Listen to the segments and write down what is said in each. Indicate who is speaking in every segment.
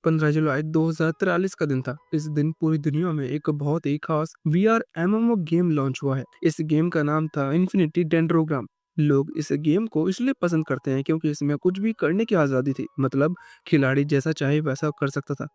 Speaker 1: 15 जुलाई 2043 का दिन था। इस दिन पूरी दुनिया में एक बहुत ही खास वीआर एमएमओ गेम लॉन्च हुआ है। इस गेम का नाम था इन्फिनिटी डेंड्रोग्राम। लोग इस गेम को इसलिए पसंद करते हैं क्योंकि इसमें कुछ भी करने की आज़ादी थी। मतलब खिलाड़ी जैसा चाहे वैसा कर सकता था।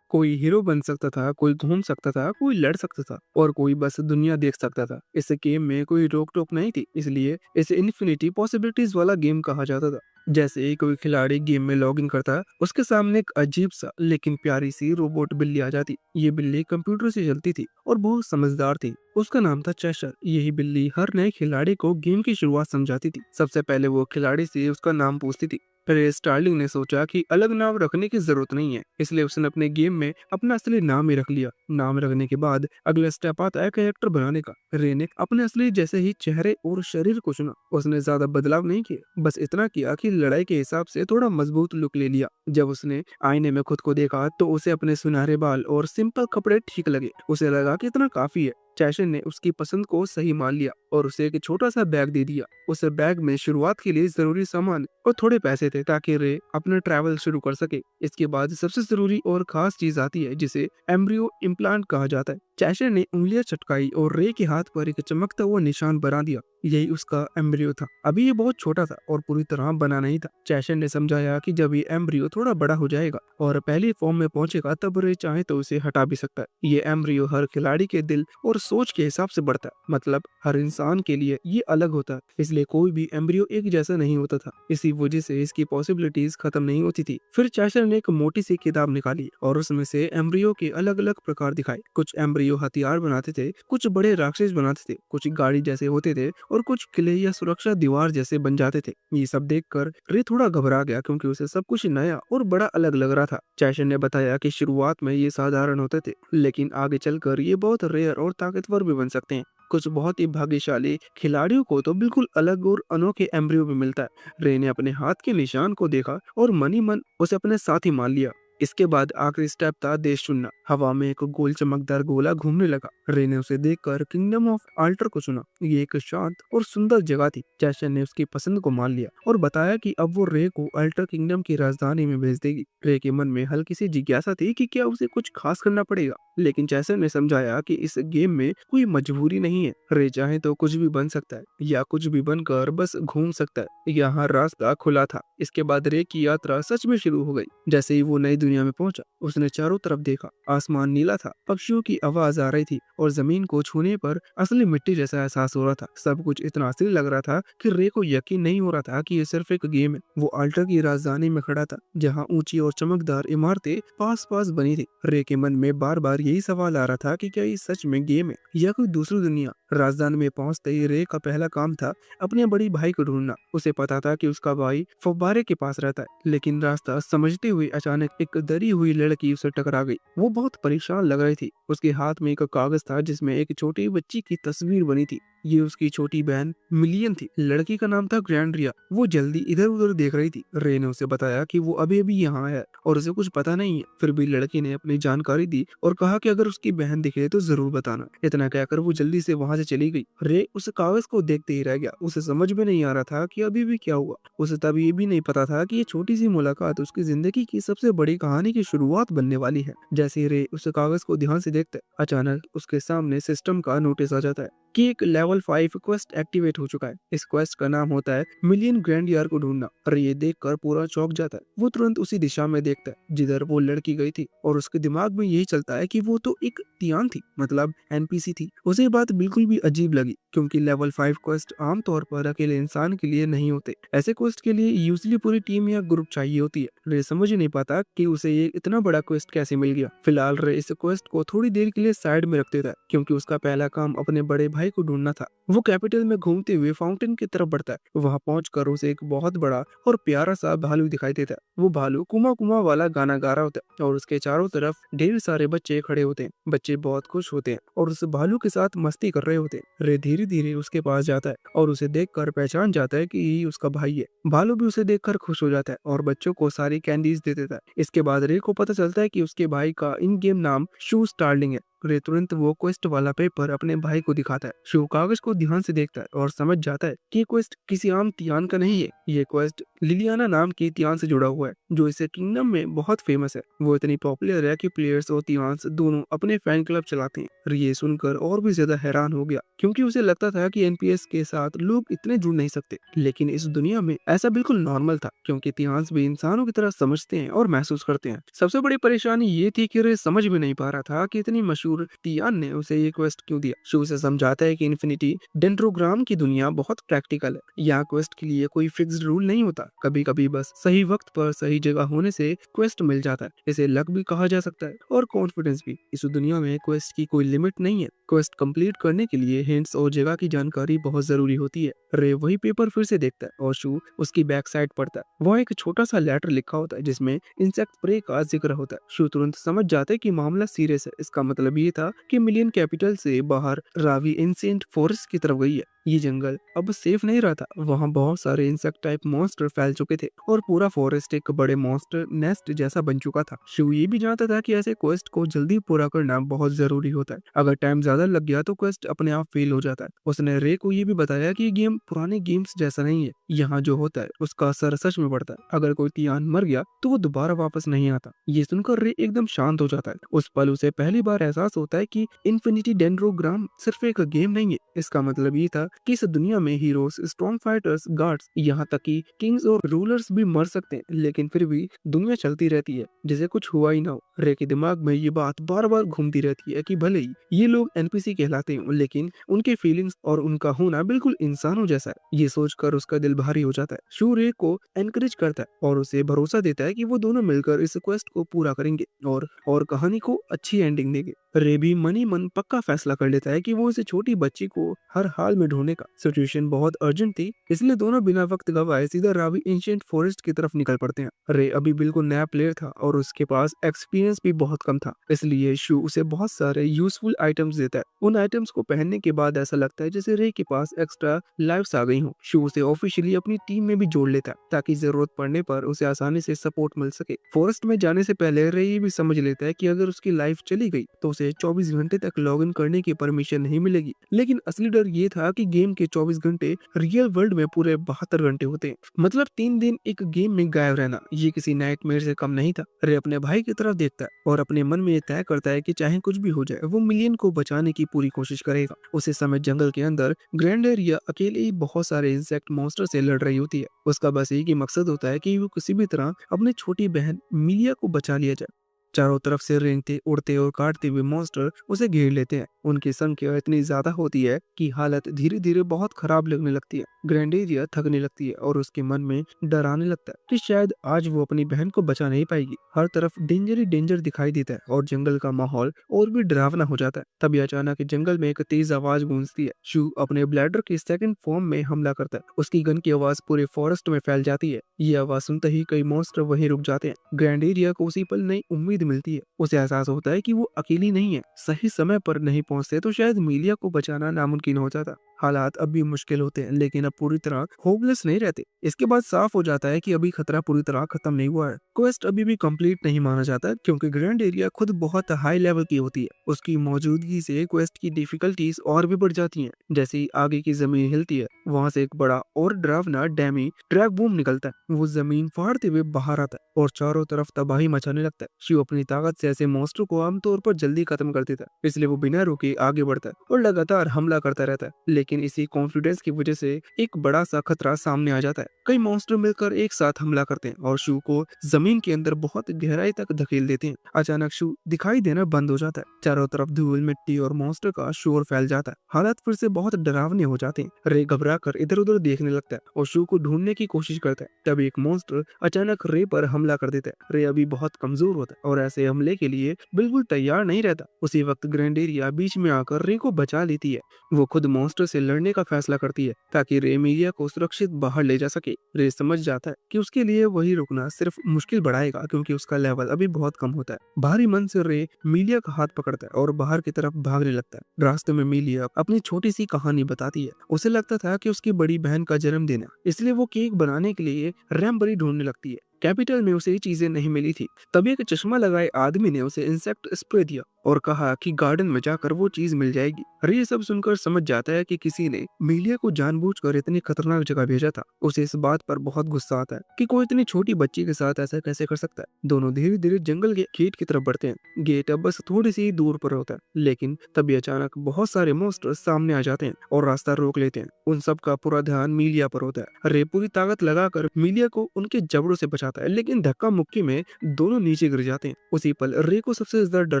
Speaker 1: कोई हीरो बन सकता था, कोई घूम सकता था, कोई लड़ सकता था और कोई बस दुनिया देख सकता था। इस गेम में कोई रोक टोक नहीं थी, इसलिए इसे इन्फिनिटी पॉसिबिलिटीज वाला गेम कहा जाता था। जैसे ही कोई खिलाड़ी गेम में लॉगिन करता, उसके सामने एक अजीब सा लेकिन प्यारी सी रोबोट बिल्ली आ जाती। ये बिल्ली कंप्यूटर से चलती थी और बहुत समझदार थी। उसका नाम था चेशर। यही बिल्ली हर नए खिलाड़ी को गेम की शुरुआत समझाती थी। सबसे पहले वो खिलाड़ी से उसका नाम पूछती थी। फिर स्टार्लिंग ने सोचा कि अलग नाम रखने की जरूरत नहीं है, इसलिए उसने अपने गेम में अपना असली नाम ही रख लिया। नाम रखने के बाद अगला स्टेप आता है कैरेक्टर बनाने का। रे ने अपने असली जैसे ही चेहरे और शरीर को चुना। उसने ज्यादा बदलाव नहीं किया, बस इतना किया कि लड़ाई के हिसाब से थोड़ा मजबूत लुक ले लिया। जब उसने आईने में खुद को देखा तो उसे अपने सुनहरे बाल और सिंपल कपड़े ठीक लगे। उसे लगा कि इतना काफी है। चैशन ने उसकी पसंद को सही मान लिया और उसे एक छोटा सा बैग दे दिया। उस बैग में शुरुआत के लिए जरूरी सामान और थोड़े पैसे थे ताकि रे अपना ट्रैवल शुरू कर सके। इसके बाद सबसे जरूरी और खास चीज आती है जिसे एम्ब्रियो इम्प्लांट कहा जाता है। चैशर ने उंगलियां चटकाई और रे के हाथ पर एक चमकता हुआ निशान बना दिया। यही उसका एम्ब्रियो था। अभी ये बहुत छोटा था और पूरी तरह बना नहीं था। चैशर ने समझाया कि जब ये एम्ब्रियो थोड़ा बड़ा हो जाएगा और पहली फॉर्म में पहुंचेगा तब रे चाहे तो उसे हटा भी सकता है। ये एम्ब्रियो हर खिलाड़ी के दिल और सोच के हिसाब से बढ़ता है। मतलब हर इंसान के लिए ये अलग होता है, इसलिए कोई भी एम्ब्रियो एक जैसा नहीं होता था। इसी वजह से इसकी पॉसिबिलिटीज खत्म नहीं होती थी। फिर चैशर ने एक मोटी सी किताब निकाली और उसमें से एम्ब्रियो के अलग अलग प्रकार दिखाए। कुछ एम्ब्रियो हथियार बनाते थे, कुछ बड़े राक्षस बनाते थे, कुछ गाड़ी जैसे होते थे और कुछ किले या सुरक्षा दीवार जैसे बन जाते थे। ये सब देखकर रे थोड़ा घबरा गया क्योंकि उसे सब कुछ नया और बड़ा अलग लग रहा था। चैशर ने बताया कि शुरुआत में ये साधारण होते थे, लेकिन आगे चलकर ये बहुत रेयर और ताकतवर भी बन सकते हैं। कुछ बहुत ही भाग्यशाली खिलाड़ियों को तो बिल्कुल अलग और अनोखे एम्ब्रियो भी मिलता है। रे ने अपने हाथ के निशान को देखा और मन ही मन उसे अपने साथ ही मान लिया। इसके बाद आखिरी स्टेप था देश चुनना। हवा में एक गोल चमकदार गोला घूमने लगा। रे ने उसे देखकर किंगडम ऑफ आल्टर को चुना। ये एक शांत और सुंदर जगह थी। जैसन ने उसकी पसंद को मान लिया और बताया कि अब वो रे को अल्टर किंगडम की राजधानी में भेज देगी। रे के मन में हल्की सी जिज्ञासा थी कि क्या उसे कुछ खास करना पड़ेगा, लेकिन जैसन ने समझाया कि इस गेम में कोई मजबूरी नहीं है। रे चाहे तो कुछ भी बन सकता है या कुछ भी बनकर बस घूम सकता है। यहाँ रास्ता खुला था। इसके बाद रे की यात्रा सच में शुरू हो गई। जैसे ही वो नई दुनिया में पहुंचा, उसने चारों तरफ देखा। आसमान नीला था, पक्षियों की आवाज आ रही थी और जमीन को छूने पर असली मिट्टी जैसा एहसास हो रहा था। सब कुछ इतना असली लग रहा था कि रे को यकीन नहीं हो रहा था कि ये सिर्फ एक गेम है। वो अल्टर की राजधानी में खड़ा था, जहाँ ऊंची और चमकदार इमारतें पास पास बनी थी। रे के मन में बार बार यही सवाल आ रहा था कि क्या ये सच में गेम है या कोई दूसरी दुनिया। राजधानी में पहुंचते ही रे का पहला काम था अपने बड़ी भाई को ढूंढना। उसे पता था कि उसका भाई फव्वारे के पास रहता है, लेकिन रास्ता समझते हुए अचानक एक डरी हुई लड़की उसे टकरा गई। वो बहुत परेशान लग रही थी। उसके हाथ में एक कागज था जिसमें एक छोटी बच्ची की तस्वीर बनी थी। ये उसकी छोटी बहन मिलियन थी। लड़की का नाम था ग्रैंड्रिया। वो जल्दी इधर उधर देख रही थी। रे ने उसे बताया कि वो अभी अभी यहाँ है और उसे कुछ पता नहीं है। फिर भी लड़की ने अपनी जानकारी दी और कहा कि अगर उसकी बहन दिखे तो जरूर बताना। इतना कहकर वो जल्दी से वहां से चली गई। रे उस कागज को देखते ही रह गया। उसे समझ में नहीं आ रहा था कि अभी भी क्या हुआ। उसे तब ये भी नहीं पता था कि ये छोटी सी मुलाकात उसकी जिंदगी की सबसे बड़ी कहानी की शुरुआत बनने वाली है। जैसे ही रे उस कागज को ध्यान से देखता है, अचानक उसके सामने सिस्टम का नोटिस आ जाता है कि एक लेवल 5 क्वेस्ट एक्टिवेट हो चुका है। इस क्वेस्ट का नाम होता है मिलियन ग्रैंड यार को ढूंढना। और ये देखकर पूरा चौंक जाता है। वो तुरंत उसी दिशा में देखता है जिधर वो लड़की गई थी और उसके दिमाग में यही चलता है कि वो तो एक तियान थी, मतलब एनपीसी थी। उसे बात बिल्कुल भी अजीब लगी क्योंकि लेवल 5 क्वेस्ट आमतौर पर अकेले इंसान के लिए नहीं होते। ऐसे क्वेस्ट के लिए यूजली पूरी टीम या ग्रुप चाहिए होती है। रे समझ ही नहीं पाता कि उसे ये इतना बड़ा क्वेस्ट कैसे मिल गया। फिलहाल रे इस क्वेस्ट को थोड़ी देर के लिए साइड में रख देता है क्योंकि उसका पहला काम अपने बड़े भाई को ढूंढना था। वो कैपिटल में घूमते हुए फाउंटेन की तरफ बढ़ता है। वहां पहुंचकर उसे एक बहुत बड़ा और प्यारा सा भालू दिखाई देता है। वो भालू कुमा कुमा वाला गाना गा रहा होता है और उसके चारों तरफ ढेर सारे बच्चे खड़े होते हैं। बच्चे बहुत खुश होते हैं और उस भालू के साथ मस्ती कर रहे होते हैं। रे धीरे धीरे उसके पास जाता है और उसे देखकर पहचान जाता है कि यही उसका भाई है। भालू भी उसे देखकर खुश हो जाता है और बच्चों को सारी कैंडीज दे देता है। इसके बाद रे को पता चलता है कि उसके भाई का इन गेम नाम शू स्टार्लिंग है रे तुरंत वो क्वेस्ट वाला पेपर अपने भाई को दिखाता है। शिव कागज को ध्यान से देखता है और समझ जाता है कि ये क्वेस्ट किसी आम तियान का नहीं है। ये क्वेस्ट लिलियाना नाम की तियान से जुड़ा हुआ है, जो इस किंगडम में बहुत फेमस है। वो इतनी पॉपुलर है कि प्लेयर्स और तियान्स दोनों अपने फैन क्लब चलाते हैं। ये सुनकर और भी ज्यादा हैरान हो गया, क्योंकि उसे लगता था कि एनपीएस के साथ लोग इतने जुड़ नहीं सकते। लेकिन इस दुनिया में ऐसा बिल्कुल नॉर्मल था, क्योंकि तियान्स भी इंसानों की तरह समझते हैं और महसूस करते हैं। सबसे बड़ी परेशानी ये थी कि रे समझ भी नहीं पा रहा था कि इतनी मशहूर तियान ने उसे ये क्वेस्ट क्यों दिया। शिव उसे समझाता है कि इन्फिनिटी डेंड्रोग्राम की दुनिया बहुत प्रैक्टिकल है। यहाँ क्वेस्ट के लिए कोई फिक्स्ड रूल नहीं होता, कभी कभी बस सही वक्त पर सही जगह होने से क्वेस्ट मिल जाता है। इसे लक भी कहा जा सकता है और कॉन्फिडेंस भी। इस दुनिया में क्वेस्ट की कोई लिमिट नहीं है। क्वेस्ट कंप्लीट करने के लिए हिंट्स और जगह की जानकारी बहुत जरूरी होती है। रे वही पेपर फिर से देखता है और शू उसकी बैक साइड पढ़ता है। वह एक छोटा सा लेटर लिखा होता है जिसमें इंसेक्ट प्रे का जिक्र होता है। शू तुरंत समझ जाता है कि मामला सीरियस है। इसका मतलब ये था कि मिलियन कैपिटल से बाहर रावी एंशिएंट फॉरेस्ट की तरफ गई है। ये जंगल अब सेफ नहीं रहा था। वहाँ बहुत सारे इंसेक्ट टाइप मॉन्स्टर फैल चुके थे और पूरा फॉरेस्ट एक बड़े मॉन्स्टर नेस्ट जैसा बन चुका था। शिव ये भी जानता था कि ऐसे क्वेस्ट को जल्दी पूरा करना बहुत जरूरी होता है। अगर टाइम ज्यादा लग गया तो क्वेस्ट अपने आप फेल हो जाता है। उसने रे को ये भी बताया कि ये गेम पुराने गेम्स जैसा नहीं है। यहाँ जो होता है उसका असर सच में पड़ता है। अगर कोई तियान मर गया तो वो दोबारा वापस नहीं आता। ये सुनकर रे एकदम शांत हो जाता है। उस पल उसे पहली बार एहसास होता है कि इन्फिनिटी डेंड्रोग्राम सिर्फ एक गेम नहीं है। इसका मतलब ये था कि इस दुनिया में हीरोज, स्ट्रॉन्ग फाइटर्स, गार्ड्स, यहाँ तक कि किंग्स और रूलर्स भी मर सकते हैं, लेकिन फिर भी दुनिया चलती रहती है जैसे कुछ हुआ ही ना हो। रे के दिमाग में ये बात बार बार घूमती रहती है कि भले ही ये लोग एनपीसी कहलाते हैं, लेकिन उनके फीलिंग्स और उनका होना बिल्कुल इंसानों जैसा है। ये सोचकर उसका दिल भारी हो जाता है। शू रे को एनकरेज करता है और उसे भरोसा देता है कि वो दोनों मिलकर इस क्वेस्ट को पूरा करेंगे और कहानी को अच्छी एंडिंग देंगे। रे भी मनी मन पक्का फैसला कर लेता है कि वो इस छोटी बच्ची को हर हाल में ढूंढने का। सिचुएशन बहुत अर्जेंट थी, इसलिए दोनों बिना वक्त गवाए सीधा रावी एंशिएंट फॉरेस्ट की तरफ निकल पड़ते हैं। रे अभी बिल्कुल नया प्लेयर था और उसके पास एक्सपीरियंस भी बहुत कम था, इसलिए शू उसे बहुत सारे यूजफुल आइटम्स देता है। उन आइटम्स को पहनने के बाद ऐसा लगता है जैसे रे के पास एक्स्ट्रा लाइफ्स आ गई हो। शू उसे ऑफिशियली अपनी टीम में भी जोड़ लेता है ताकि जरूरत पड़ने पर उसे आसानी से सपोर्ट मिल सके। फॉरेस्ट में जाने से पहले रे ये भी समझ लेता है कि अगर उसकी लाइफ चली गई तो उसे 24 घंटे तक लॉग इन करने की परमिशन नहीं मिलेगी। लेकिन असली डर ये था कि गेम के 24 घंटे रियल वर्ल्ड में पूरे 72 घंटे होते हैं। मतलब 3 दिन एक गेम में गायब रहना, ये किसी नाइटमेयर से कम नहीं था। रे अपने भाई की तरफ देखता है और अपने मन में तय करता है कि चाहे कुछ भी हो जाए वो मिलियन को बचाने की पूरी कोशिश करेगा। उसे समय जंगल के अंदर ग्रैंडेरिया अकेले ही बहुत सारे इंसेक्ट मॉन्स्टर से लड़ रही होती है। उसका बस एक ही मकसद होता है कि वो किसी भी तरह अपनी छोटी बहन मिलिया को बचा लिया जाए। चारों तरफ से रेंगते, उड़ते और काटते हुए मॉन्स्टर उसे घेर लेते हैं। उनकी संख्या इतनी ज्यादा होती है कि हालत धीरे धीरे बहुत खराब लगने लगती है। ग्रैंडेरिया थकने लगती है और उसके मन में डर आने लगता है कि शायद आज वो अपनी बहन को बचा नहीं पाएगी। हर तरफ डेंजर ही डेंजर दिखाई देता है और जंगल का माहौल और भी डरावना हो जाता है। तभी अचानक जंगल में एक तेज आवाज गूंजती है। शू अपने ब्लैडर के सेकंड फॉर्म में हमला करता है। उसकी गन की आवाज पूरे फॉरेस्ट में फैल जाती है। ये आवाज सुनते ही कई मॉन्स्टर वहीं रुक जाते हैं। ग्रैंडेरिया को उसी पल नई उम्मीद मिलती है। उसे एहसास होता है कि वो अकेली नहीं है। सही समय पर नहीं पहुंचते तो शायद मिलिया को बचाना नामुमकिन हो जाता। हालात अब भी मुश्किल होते हैं, लेकिन अब पूरी तरह होपलेस नहीं रहते। इसके बाद साफ हो जाता है कि अभी खतरा पूरी तरह खत्म नहीं हुआ है। क्वेस्ट अभी भी कंप्लीट नहीं माना जाता, क्योंकि ग्रैंड एरिया खुद बहुत हाई लेवल की होती है। उसकी मौजूदगी से क्वेस्ट की डिफिकल्टीज और भी बढ़ जाती हैं। जैसे ही आगे की जमीन हिलती है, वहां से एक बड़ा और डरावना डैमी ट्रैक बूम निकलता है। वो जमीन फाड़ते हुए बाहर आता है और चारों तरफ तबाही मचाने लगता है। शिव अपनी ताकत से ऐसे मॉन्स्टर को आमतौर पर जल्दी खत्म कर देता है, इसलिए वो बिना रुके आगे बढ़ता है और लगातार हमला करता रहता है। लेकिन इसी कॉन्फिडेंस की वजह से एक बड़ा सा खतरा सामने आ जाता है। कई मॉन्स्टर मिलकर एक साथ हमला करते हैं और शू को जमीन के अंदर बहुत गहराई तक धकेल देते हैं। अचानक शू दिखाई देना बंद हो जाता है। चारों तरफ धूल, मिट्टी और मॉन्स्टर का शोर फैल जाता है। हालात फिर से बहुत डरावने हो जाते हैं। रे घबरा कर इधर उधर देखने लगता है और शू को ढूंढने की कोशिश करता है। तभी एक मॉन्स्टर अचानक रे पर हमला कर देता है। रे अभी बहुत कमजोर होता है और ऐसे हमले के लिए बिल्कुल तैयार नहीं रहता। उसी वक्त ग्रैंडेरिया बीच में आकर रे को बचा लेती है। वो खुद मॉन्स्टर से लड़ने का फैसला करती है ताकि रे मिलिया को सुरक्षित बाहर ले जा सके। रे समझ जाता है कि उसके लिए वही रुकना सिर्फ मुश्किल बढ़ाएगा, क्योंकि उसका लेवल अभी बहुत कम होता है। भारी मन से रे मिलिया का हाथ पकड़ता है और बाहर की तरफ भागने लगता है। रास्ते में मिलिया अपनी छोटी सी कहानी बताती है। उसे लगता था कि उसकी बड़ी बहन का जन्मदिन है, इसलिए वो केक बनाने के लिए रैमबरी ढूंढने लगती है। कैपिटल में उसे ये चीजें नहीं मिली थी। तभी एक चश्मा लगाए आदमी ने उसे इंसेक्ट स्प्रे दिया और कहा कि गार्डन में जाकर वो चीज मिल जाएगी। रे ये सब सुनकर समझ जाता है कि किसी ने मीलिया को जानबूझकर इतनी खतरनाक जगह भेजा था। उसे इस बात पर बहुत गुस्सा आता है कि कोई इतनी छोटी बच्ची के साथ ऐसा कैसे कर सकता है। दोनों धीरे धीरे जंगल के गेट की तरफ बढ़ते हैं। गेट अब बस थोड़ी सी दूर पर होता है, लेकिन तभी अचानक बहुत सारे मॉन्स्टर सामने आ जाते हैं और रास्ता रोक लेते हैं। उन सब का पूरा ध्यान मीलिया पर होता है। रे पूरी ताकत लगाकर मीलिया को उनके जबड़ों से बचाता है, लेकिन धक्का मुक्की में दोनों नीचे गिर जाते हैं। उसी पल रे को सबसे ज्यादा डर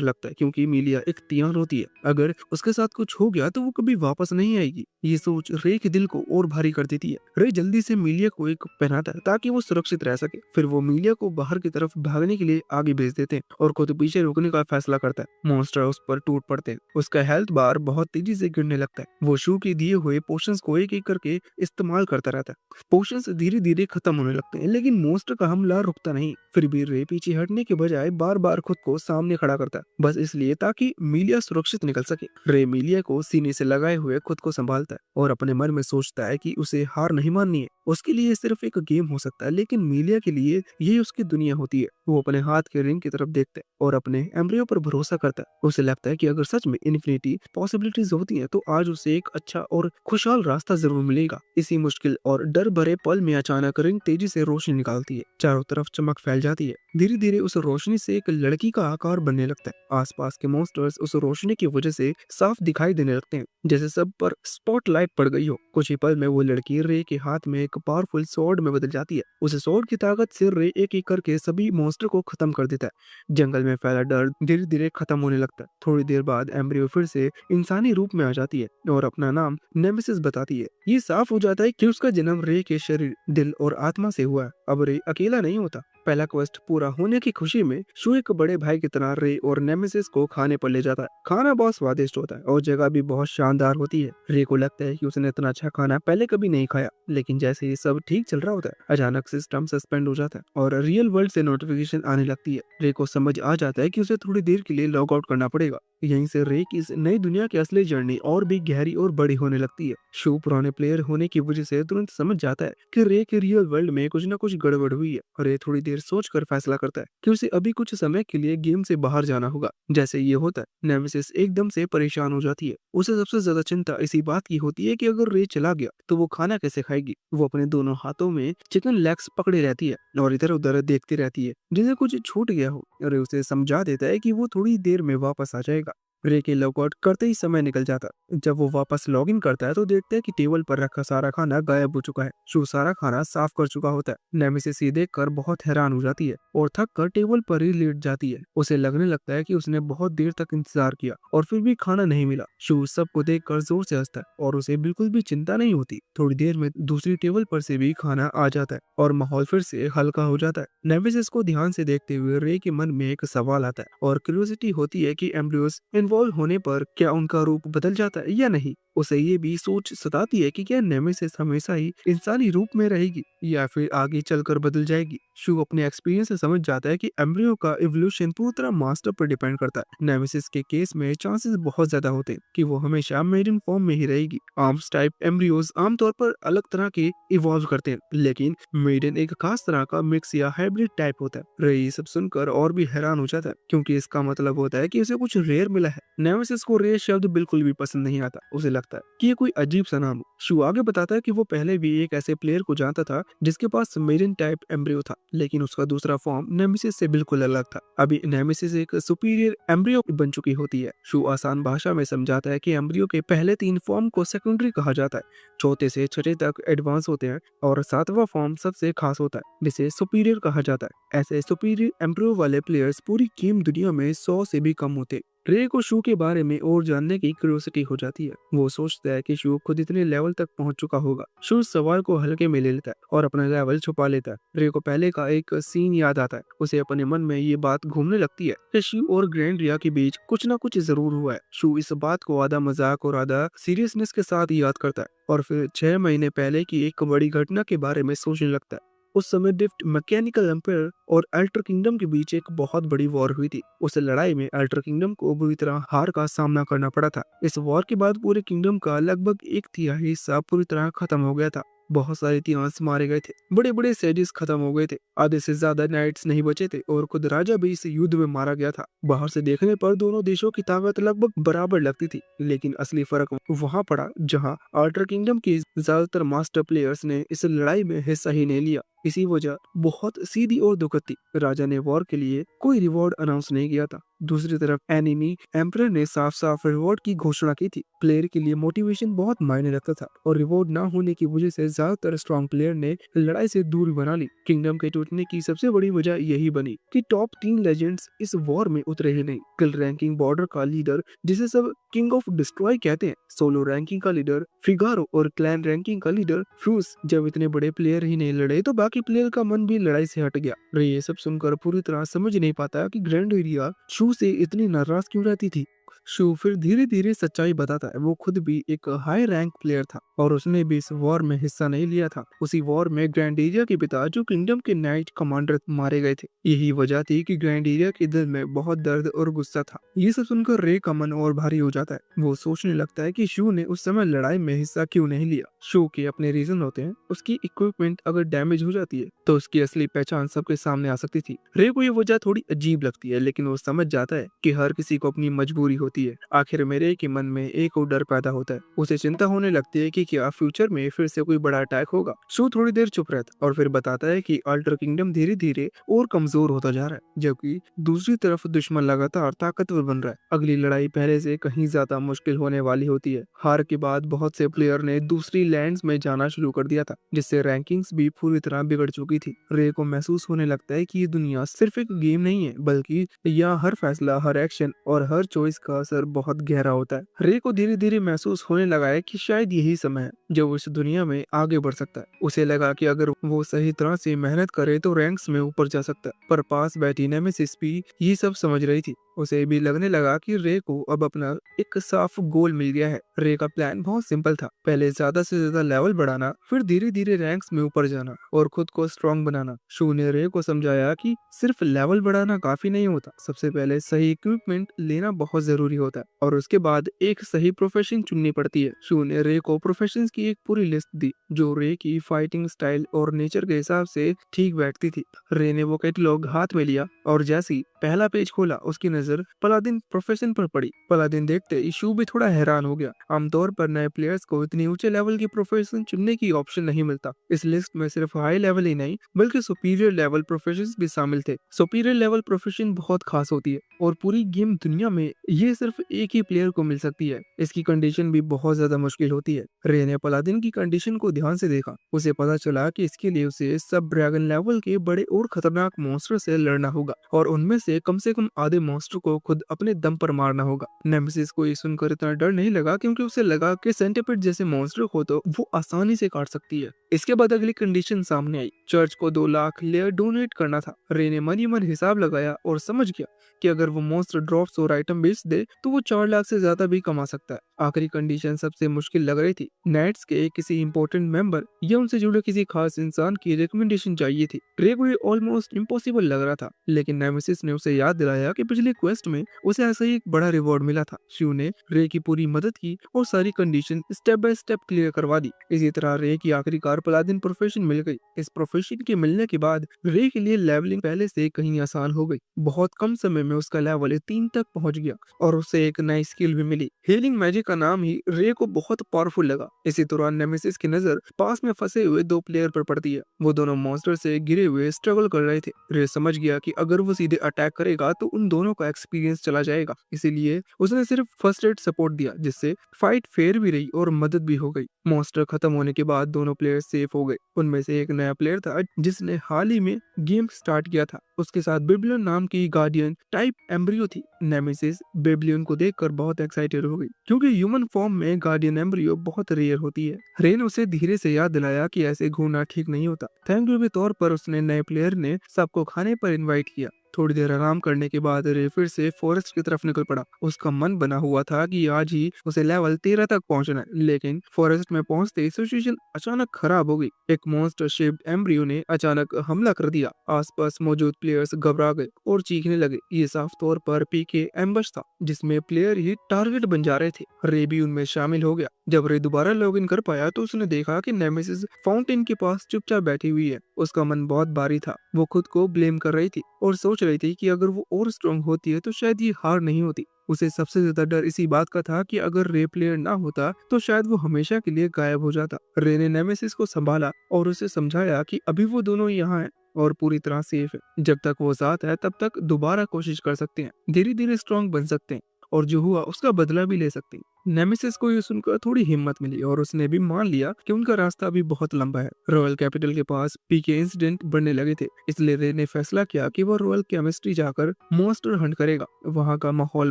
Speaker 1: लगता है, क्योंकि मीलिया एक तियान होती है। अगर उसके साथ कुछ हो गया तो वो कभी वापस नहीं आएगी। ये सोच रे के दिल को और भारी कर देती है। रे जल्दी से मीलिया को एक पहनाता है ताकि वो सुरक्षित रह सके। फिर वो मीलिया को बाहर की तरफ भागने के लिए आगे भेज देते हैं और खुद पीछे रुकने का फैसला करता है। मॉन्स्टर उस पर टूट पड़ते हैं। उसका हेल्थ बार बहुत तेजी से गिरने लगता है। वो शू के दिए हुए पोशंस को एक एक करके इस्तेमाल करता रहता है। पोशंस धीरे धीरे खत्म होने लगते हैं, लेकिन मॉन्स्टर का हमला रुकता नहीं। फिर भी रे पीछे हटने के बजाय बार बार खुद को सामने खड़ा करता है, बस इसलिए ताकि मीलिया सुरक्षित निकल सके। रे मीलिया को सीने से लगाए हुए खुद को संभालता है और अपने मन में सोचता है कि उसे हार नहीं माननी है। उसके लिए सिर्फ एक गेम हो सकता है, लेकिन मीलिया के लिए ये उसकी दुनिया होती है। वो अपने हाथ के रिंग की तरफ देखता है और अपने एम्ब्रियो पर भरोसा करता है। उसे लगता है कि अगर सच में इन्फिनिटी पॉसिबिलिटीज होती हैं, तो आज उसे एक अच्छा और खुशहाल रास्ता जरूर मिलेगा। इसी मुश्किल और डर भरे पल में अचानक रिंग तेजी से रोशनी निकालती है। चारों तरफ चमक फैल जाती है। धीरे धीरे उस रोशनी से एक लड़की का आकार बनने लगता है। आसपास के मॉन्स्टर्स उस रोशनी की वजह से साफ दिखाई देने लगते हैं, जैसे सब पर स्पॉटलाइट पड़ गई हो। कुछ ही पल में वो लड़की रे के हाथ में एक पावरफुल स्वॉर्ड में बदल जाती है। उस स्वॉर्ड की ताकत से रे एक एक करके सभी मॉन्स्टर को खत्म कर देता है। जंगल में फैला डर धीरे धीरे खत्म होने लगता है। थोड़ी देर बाद एम्ब्रियो फिर से इंसानी रूप में आ जाती है और अपना नाम नेमेसिस बताती है। ये साफ हो जाता है कि उसका जन्म रे के शरीर, दिल और आत्मा से हुआ है। अब रे अकेला नहीं होता। पहला क्वेस्ट पूरा होने की खुशी में शू एक बड़े भाई की तरह रे और नेमेसिस को खाने पर ले जाता है। खाना बहुत स्वादिष्ट होता है और जगह भी बहुत शानदार होती है। रे को लगता है कि उसने इतना अच्छा खाना पहले कभी नहीं खाया, लेकिन जैसे ही सब ठीक चल रहा होता है, अचानक सिस्टम सस्पेंड हो जाता है और रियल वर्ल्ड से नोटिफिकेशन आने लगती है। रे को समझ आ जाता है कि उसे थोड़ी देर के लिए लॉग आउट करना पड़ेगा। यहीं से रे की इस नई दुनिया की असली जर्नी और भी गहरी और बड़ी होने लगती है। शू पुराने प्लेयर होने की वजह से तुरंत समझ जाता है कि रे के रियल वर्ल्ड में कुछ न कुछ गड़बड़ हुई है और रे थोड़ी देर सोचकर फैसला करता है कि उसे अभी कुछ समय के लिए गेम से बाहर जाना होगा। जैसे ये होता है, नेमेसिस एकदम से परेशान हो जाती है। उसे सबसे ज्यादा चिंता इसी बात की होती है कि अगर रे चला गया तो वो खाना कैसे खाएगी। वो अपने दोनों हाथों में चिकन लेग्स पकड़े रहती है और इधर उधर देखती रहती है, जैसे कुछ छूट गया हो। रे उसे समझा देता है कि वो थोड़ी देर में वापस आ जाएगा। रे के लॉगआउट करते ही समय निकल जाता। जब वो वापस लॉग इन करता है तो देखता है कि टेबल पर रखा सारा खाना गायब हो चुका है। शू सारा खाना साफ कर चुका होता है। नेमेसिस ये देखकर बहुत हैरान हो जाती है और थक कर टेबल पर ही लेट जाती है। उसे लगने लगता है कि उसने बहुत देर तक इंतजार किया और फिर भी खाना नहीं मिला। शू सबको देखकर जोर से हंसता है और उसे बिल्कुल भी चिंता नहीं होती। थोड़ी देर में दूसरी टेबल पर से भी खाना आ जाता है और माहौल फिर से हल्का हो जाता है। नेमेसिस को ध्यान से देखते हुए रे के मन में एक सवाल आता है और क्यूरियोसिटी होती है कि एम्ब्रियोस इन्वॉल्व होने पर क्या उनका रूप बदल जाता है या नहीं। उसे ये भी सोच सताती है कि क्या नेमेसिस हमेशा ही इंसानी रूप में रहेगी या फिर आगे चलकर बदल जाएगी। शू अपने एक्सपीरियंस से समझ जाता है कि एम्ब्रियो का इवोल्यूशन पूरी तरह मास्टर पर डिपेंड करता है। नेमेसिस के केस में चांसेस बहुत ज्यादा होते हैं कि वो हमेशा मेडन फॉर्म में ही रहेगी। आर्म्स टाइप एम्ब्रियोज आमतौर पर अलग तरह के इवॉल्व करते हैं, लेकिन मेडन एक खास तरह का मिक्स या हाइब्रिड टाइप होता है। रे ये सब सुनकर और भी हैरान हो जाता है, क्योंकि इसका मतलब होता है कि उसे कुछ रेयर मिला है। नेमेसिस को रे शब्द बिल्कुल भी पसंद नहीं आता। उसे लगता है कि ये कोई अजीब सा नाम हो। शू आगे बताता है कि वो पहले भी एक ऐसे प्लेयर को जानता था जिसके पास मेडन टाइप एम्ब्रियो था, लेकिन उसका दूसरा फॉर्म नेमेसिस से बिल्कुल अलग था। अभी नेमेसिस एक सुपीरियर एम्ब्रियो बन चुकी होती है। शू आसान भाषा में समझाता है कि एम्ब्रियो के पहले 3 फॉर्म को सेकेंडरी कहा जाता है, चौथे से छठे तक एडवांस होते हैं और 7वां फॉर्म सबसे खास होता है, जिसे सुपीरियर कहा जाता है। ऐसे सुपीरियर एम्ब्रियो वाले प्लेयर्स पूरी गेम दुनिया में 100 से भी कम होते। रे को शू के बारे में और जानने की क्यूरियोसिटी हो जाती है। वो सोचता है कि शू खुद इतने लेवल तक पहुंच चुका होगा। शू इस सवाल को हल्के में ले लेता है और अपना लेवल छुपा लेता है। रे को पहले का एक सीन याद आता है। उसे अपने मन में ये बात घूमने लगती है कि शू और ग्रैंड्रिया के बीच कुछ ना कुछ जरूर हुआ है। शू इस बात को आधा मजाक और आधा सीरियसनेस के साथ याद करता है और फिर 6 महीने पहले की एक बड़ी घटना के बारे में सोचने लगता है। उस समय ड्रिफ्ट मैकेनिकल एम्पायर और अल्टर किंगडम के बीच एक बहुत बड़ी वॉर हुई थी। उस लड़ाई में अल्टर किंगडम को बुरी तरह हार का सामना करना पड़ा था। इस वॉर के बाद पूरे किंगडम का लगभग 1/3 हिस्सा पूरी तरह खत्म हो गया था। बहुत सारे इतिहास मारे गए थे, बड़े बड़े सेजेस खत्म हो गए थे, आधे से ज्यादा नाइट्स नहीं बचे थे और खुद राजा भी इस युद्ध में मारा गया था। बाहर से देखने पर दोनों देशों की ताकत लगभग बराबर लगती थी, लेकिन असली फर्क वहां पड़ा जहां आल्टर किंगडम के ज्यादातर मास्टर प्लेयर्स ने इस लड़ाई में हिस्सा ही नहीं लिया। इसी वजह बहुत सीधी और दुखद थी। राजा ने वॉर के लिए कोई रिवॉर्ड अनाउंस नहीं किया था। दूसरी तरफ एनिमी एम्परर ने साफ साफ रिवॉर्ड की घोषणा की थी। प्लेयर के लिए मोटिवेशन बहुत मायने रखता था और रिवॉर्ड ना होने की वजह से ज्यादातर स्ट्रॉन्ग प्लेयर ने लड़ाई से दूरी बना ली। किंगडम के टूटने की सबसे बड़ी वजह यही बनी कि टॉप 3 लेजेंड्स इस वॉर में उतरे ही नहीं। किल रैंकिंग बॉर्डर का लीडर जिसे सब किंग ऑफ डिस्ट्रॉय कहते हैं, सोलो रैंकिंग का लीडर फिगारो और क्लैन रैंकिंग का लीडर फ्यूज, जब इतने बड़े प्लेयर ही नहीं लड़े तो बाकी प्लेयर का मन भी लड़ाई से हट गया। रे ये सब सुनकर पूरी तरह समझ नहीं पाता कि ग्रैंड एरिया शू से इतनी नाराज क्यों रहती थी। शू फिर धीरे धीरे सच्चाई बताता है। वो खुद भी एक हाई रैंक प्लेयर था और उसने भी इस वॉर में हिस्सा नहीं लिया था। उसी वॉर में ग्रैंड एरिया के पिता जो किंगडम के नाइट कमांडर मारे गए थे। यही वजह थी कि ग्रैंड एरिया के दिल में बहुत दर्द और गुस्सा था। ये सब सुनकर रे का मन और भारी हो जाता है। वो सोचने लगता है कि शू ने उस समय लड़ाई में हिस्सा क्यों नहीं लिया। शू के अपने रीजन होते हैं। उसकी इक्विपमेंट अगर डैमेज हो जाती है तो उसकी असली पहचान सबके सामने आ सकती थी। रे को ये वजह थोड़ी अजीब लगती है, लेकिन वो समझ जाता है कि हर किसी को अपनी मजबूरी होती है। आखिर में रे के मन में एक और डर पैदा होता है। उसे चिंता होने लगती है कि क्या फ्यूचर में फिर से कोई बड़ा अटैक होगा। शू थोड़ी देर चुप रहता और फिर बताता है कि अल्टर किंगडम धीरे धीरे और कमजोर होता जा रहा है, जबकि दूसरी तरफ दुश्मन लगातार ताकतवर बन रहा है। अगली लड़ाई पहले से कहीं ज्यादा मुश्किल होने वाली होती है। हार के बाद बहुत से प्लेयर ने दूसरी लैंड्स में जाना शुरू कर दिया था, जिससे रैंकिंग्स भी पूरी तरह बिगड़ चुकी थी। रे को महसूस होने लगता है कि ये दुनिया सिर्फ एक गेम नहीं है, बल्कि यहाँ हर फैसला, हर एक्शन और हर चॉइस का असर बहुत गहरा होता है। रे को धीरे धीरे महसूस होने लगा है कि शायद यही समय है जब वो इस दुनिया में आगे बढ़ सकता है। उसे लगा कि अगर वो सही तरह से मेहनत करे तो रैंक्स में ऊपर जा सकता है। पर पास बैठी नेमेसिस भी ये सब समझ रही थी। उसे भी लगने लगा कि रे को अब अपना एक साफ गोल मिल गया है। रे का प्लान बहुत सिंपल था, पहले ज्यादा से ज्यादा लेवल बढ़ाना, फिर धीरे धीरे रैंक्स में ऊपर जाना और खुद को स्ट्रॉन्ग बनाना। शू ने रे को समझाया कि सिर्फ लेवल बढ़ाना काफी नहीं होता, सबसे पहले सही इक्विपमेंट लेना बहुत जरूरी होता है और उसके बाद एक सही प्रोफेशन चुननी पड़ती है। शू ने रे को प्रोफेशंस की एक पूरी लिस्ट दी जो रे की फाइटिंग स्टाइल और नेचर के हिसाब से ठीक बैठती थी। रे ने वो कैटलॉग हाथ में लिया और जैसे ही पहला पेज खोला उसकी नजर पलादिन प्रोफेशन पर पड़ी। पलादिन देखते ही शू भी थोड़ा हैरान हो गया। आमतौर पर नए प्लेयर्स को इतनी ऊंचे लेवल की प्रोफेशन चुनने की ऑप्शन नहीं मिलता। इस लिस्ट में सिर्फ हाई लेवल ही नहीं बल्कि सुपीरियर लेवल प्रोफेशन भी शामिल थे। सुपीरियर लेवल प्रोफेशन बहुत खास होती है और पूरी गेम दुनिया में ये सिर्फ एक ही प्लेयर को मिल सकती है। इसकी कंडीशन भी बहुत ज्यादा मुश्किल होती है। रे ने पलादिन की कंडीशन को ध्यान से देखा। उसे पता चला कि इसके लिए उसे सब ड्रैगन लेवल के बड़े और खतरनाक मॉन्स्टर से लड़ना होगा और उनमें से कम आधे मॉन्स्टर को खुद अपने दम पर मारना होगा। नेमेसिस को ये सुनकर इतना डर नहीं लगा क्योंकि उसे लगा कि सेंटिपिड जैसे मॉन्स्टर को तो वो आसानी से काट सकती है। इसके बाद अगली कंडीशन सामने आई। चर्च को 2 लाख लेयर डोनेट करना था। रे ने मन ही मन हिसाब लगाया और समझ गया कि अगर वो मॉन्स्टर ड्रॉप्स और आइटम बेच दे तो वो 4 लाख से ज्यादा भी कमा सकता है। आखिरी कंडीशन सबसे मुश्किल लग रही थी। नाइट्स के किसी इंपॉर्टेंट मेंबर या उनसे जुड़े किसी खास इंसान की रिकमेंडेशन चाहिए थी। रे को ये ऑलमोस्ट इम्पॉसिबल लग रहा था, लेकिन नेमेसिस ने उसे याद दिलाया कि पिछले क्वेस्ट में उसे ऐसा ही एक बड़ा रिवॉर्ड मिला था। शू ने रे की पूरी मदद की और सारी condition step by step clear करवा दी। इसी तरह रे की आखिरकार पलादिन प्रोफेशन मिल गई। इस प्रोफेशन के मिलने के बाद रे के लिए लेवलिंग पहले से कहीं आसान हो गई। बहुत कम समय में उसका लेवल 3 तक पहुंच गया और उसे एक नई स्किल भी मिली। हीलिंग मैजिक का नाम ही रे को बहुत पावरफुल लगा। इसी दौरान नेमेसिस की नजर पास में फंसे हुए 2 प्लेयर पर पड़ती है। वो दोनों मॉन्स्टर से गिरे हुए स्ट्रगल कर रहे थे। रे समझ गया कि अगर वो सीधे अटैक करेगा तो उन दोनों का एक्सपीरियंस चला जाएगा, इसीलिए उसने सिर्फ फर्स्ट एड सपोर्ट दिया, जिससे फाइट फेयर भी रही और मदद भी हो गई। मॉन्स्टर खत्म होने के बाद दोनों प्लेयर सेफ हो गए। उनमें से एक नया प्लेयर था जिसने हाल ही में गेम स्टार्ट किया था। उसके साथ बेबलियन नाम की गार्डियन टाइप एम्ब्रियो थी। नेमेसिस बेबलियन को देखकर बहुत एक्साइटेड हो गई क्योंकि ह्यूमन फॉर्म में गार्डियन एम्ब्रियो बहुत रेयर होती है। रे ने उसे धीरे से याद दिलाया कि ऐसे घूमना ठीक नहीं होता। थैंक यू के तौर पर उसने नए प्लेयर ने सबको खाने पर इनवाइट किया। थोड़ी देर आराम करने के बाद रे फिर से फॉरेस्ट की तरफ निकल पड़ा। उसका मन बना हुआ था कि आज ही उसे लेवल 13 तक पहुंचना है, लेकिन फॉरेस्ट में पहुंचते ही सिचुएशन अचानक खराब हो गई। एक मॉन्स्टर शेप्ड एम्ब्रियो ने अचानक हमला कर दिया। आसपास मौजूद प्लेयर्स घबरा गए और चीखने लगे। ये साफ तौर पर पीके एम्बस था, जिसमें प्लेयर ही टारगेट बन जा रहे थे। रे भी उनमें शामिल हो गया। जब रे दोबारा लॉगिन कर पाया तो उसने देखा कि नेमेसिस फाउंटेन के पास चुपचाप बैठी हुई है। उसका मन बहुत भारी था। वो खुद को ब्लेम कर रही थी और सोच रही थी कि अगर वो और स्ट्रांग होती है तो शायद ये हार नहीं होती। उसे सबसे ज्यादा डर इसी बात का था कि अगर रे प्लेयर ना होता तो शायद वो हमेशा के लिए गायब हो जाता। रे ने नेमेसिस को संभाला और उसे समझाया कि अभी वो दोनों यहाँ हैं और पूरी तरह सेफ है। जब तक वो साथ है तब तक दोबारा कोशिश कर सकते हैं, धीरे धीरे स्ट्रांग बन सकते हैं और जो हुआ उसका बदला भी ले सकते हैं। नेमेसिस को ये सुनकर थोड़ी हिम्मत मिली और उसने भी मान लिया कि उनका रास्ता भी बहुत लंबा है। रॉयल कैपिटल के पास पीके इंसिडेंट बढ़ने लगे थे, इसलिए रे ने फैसला किया कि वो रॉयल केमिस्ट्री जाकर मॉन्स्टर हंट करेगा। वहाँ का माहौल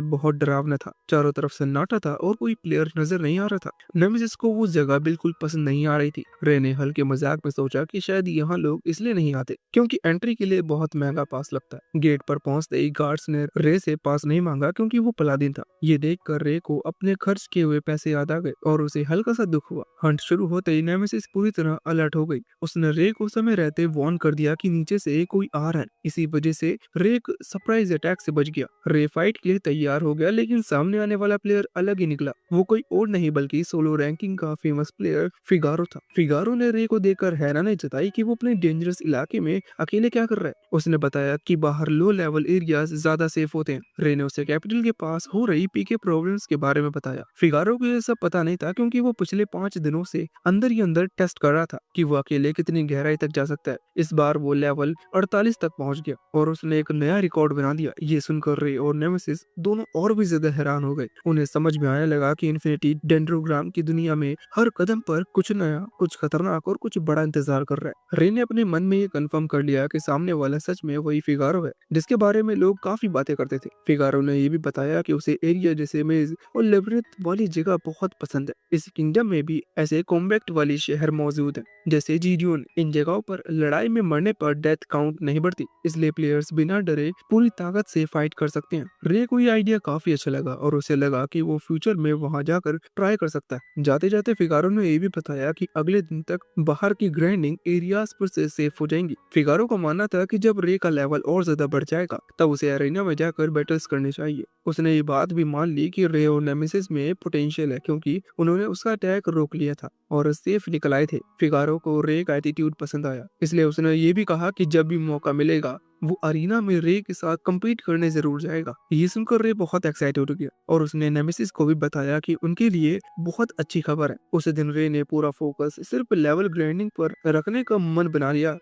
Speaker 1: बहुत डरावना था, चारों तरफ सन्नाटा था और कोई प्लेयर नजर नहीं आ रहा था। नेमेसिस को वो जगह बिल्कुल पसंद नहीं आ रही थी। रे ने हल्के मजाक में सोचा कि शायद यहाँ लोग इसलिए नहीं आते क्योंकि एंट्री के लिए बहुत महंगा पास लगता है। गेट पर पहुंचते ही गार्ड्स ने रे से पास नहीं मांगा क्योंकि वो पलादिन था। ये देखकर रे को अपने खर्च किए हुए पैसे याद आ गए और उसे हल्का सा दुख हुआ। हंट शुरू होते ही नेमेसिस पूरी तरह अलर्ट हो गई। उसने रे को समय रहते वार्न कर दिया कि नीचे से कोई आ रहा है। इसी वजह से रे एक सरप्राइज अटैक से बच गया। रे फाइट के लिए तैयार हो गया, लेकिन सामने आने वाला प्लेयर अलग ही निकला। वो कोई और नहीं बल्कि सोलो रैंकिंग का फेमस प्लेयर फिगारो था। फिगारो ने रे को देखकर हैरानी जताई कि वो अपने डेंजरस इलाके में अकेले क्या कर रहा है। उसने बताया कि बाहर लो लेवल एरियाज ज्यादा सेफ होते हैं। रे ने उसे कैपिटल के पास हो रही पीके प्रॉब्लम्स के बारे में बताया। फिगारो को ये सब पता नहीं था क्योंकि वो पिछले 5 दिनों से अंदर ही अंदर टेस्ट कर रहा था कि वो अकेले कितनी गहराई तक जा सकता है। इस बार वो लेवल 48 तक पहुंच गया और उसने एक नया रिकॉर्ड बना दिया। ये सुनकर रे और नेमेसिस दोनों और भी ज्यादा हैरान हो गए। उन्हें समझ में आने लगा कि इन्फिनिटी डेंड्रोग्राम की दुनिया में हर कदम पर कुछ नया, कुछ खतरनाक और कुछ बड़ा इंतजार कर रहा है। रे ने अपने मन में ये कंफर्म कर लिया कि सामने वाला सच में वही फिगारो है जिसके बारे में लोग काफी बातें करते थे। फिगारो ने ये भी बताया कि उसे एरिया जैसे मेज और लेब्रिथ वाली जगह बहुत पसंद है। इस किंगडम में भी ऐसे कॉम्बैक्ट वाली शहर मौजूद है जैसे जीडियोन। इन जगहों पर लड़ाई में मरने पर डेथ काउंट नहीं बढ़ती, इसलिए प्लेयर्स बिना डरे पूरी ताकत से फाइट कर सकते हैं। रे को ये आइडिया काफी अच्छा लगा और उसे लगा कि वो फ्यूचर में वहां जाकर ट्राई कर सकता है। जाते जाते फिगारो ने ये भी बताया कि अगले दिन तक बाहर की ग्राइंडिंग एरियाज पर से सेफ हो जाएंगी। फिगारो का मानना था कि जब रे का लेवल और ज्यादा बढ़ जाएगा तब उसे एरेना में जाकर बैटल्स करने चाहिए। उसने ये बात भी मान ली कि रे और नेमेसिस में पोटेंशियल है क्योंकि उन्होंने उसका अटैक रोक लिया था और सेफ निकल आए थे। फिगारो को रे का एटीट्यूड पसंद आया, इसलिए उसने ये भी कहा कि जब भी मौका मिलेगा वो अरीना में रे के साथ compete करने जरूर जाएगा। ये सुनकर रे बहुत एक्साइटेड हो गया और उसने नेमेसिस को भी बताया कि उनके लिए बहुत अच्छी खबर है। उस दिन रे ने पूरा फोकस सिर्फ लेवल ग्राइंडिंग पर रखने का मन बना लिया।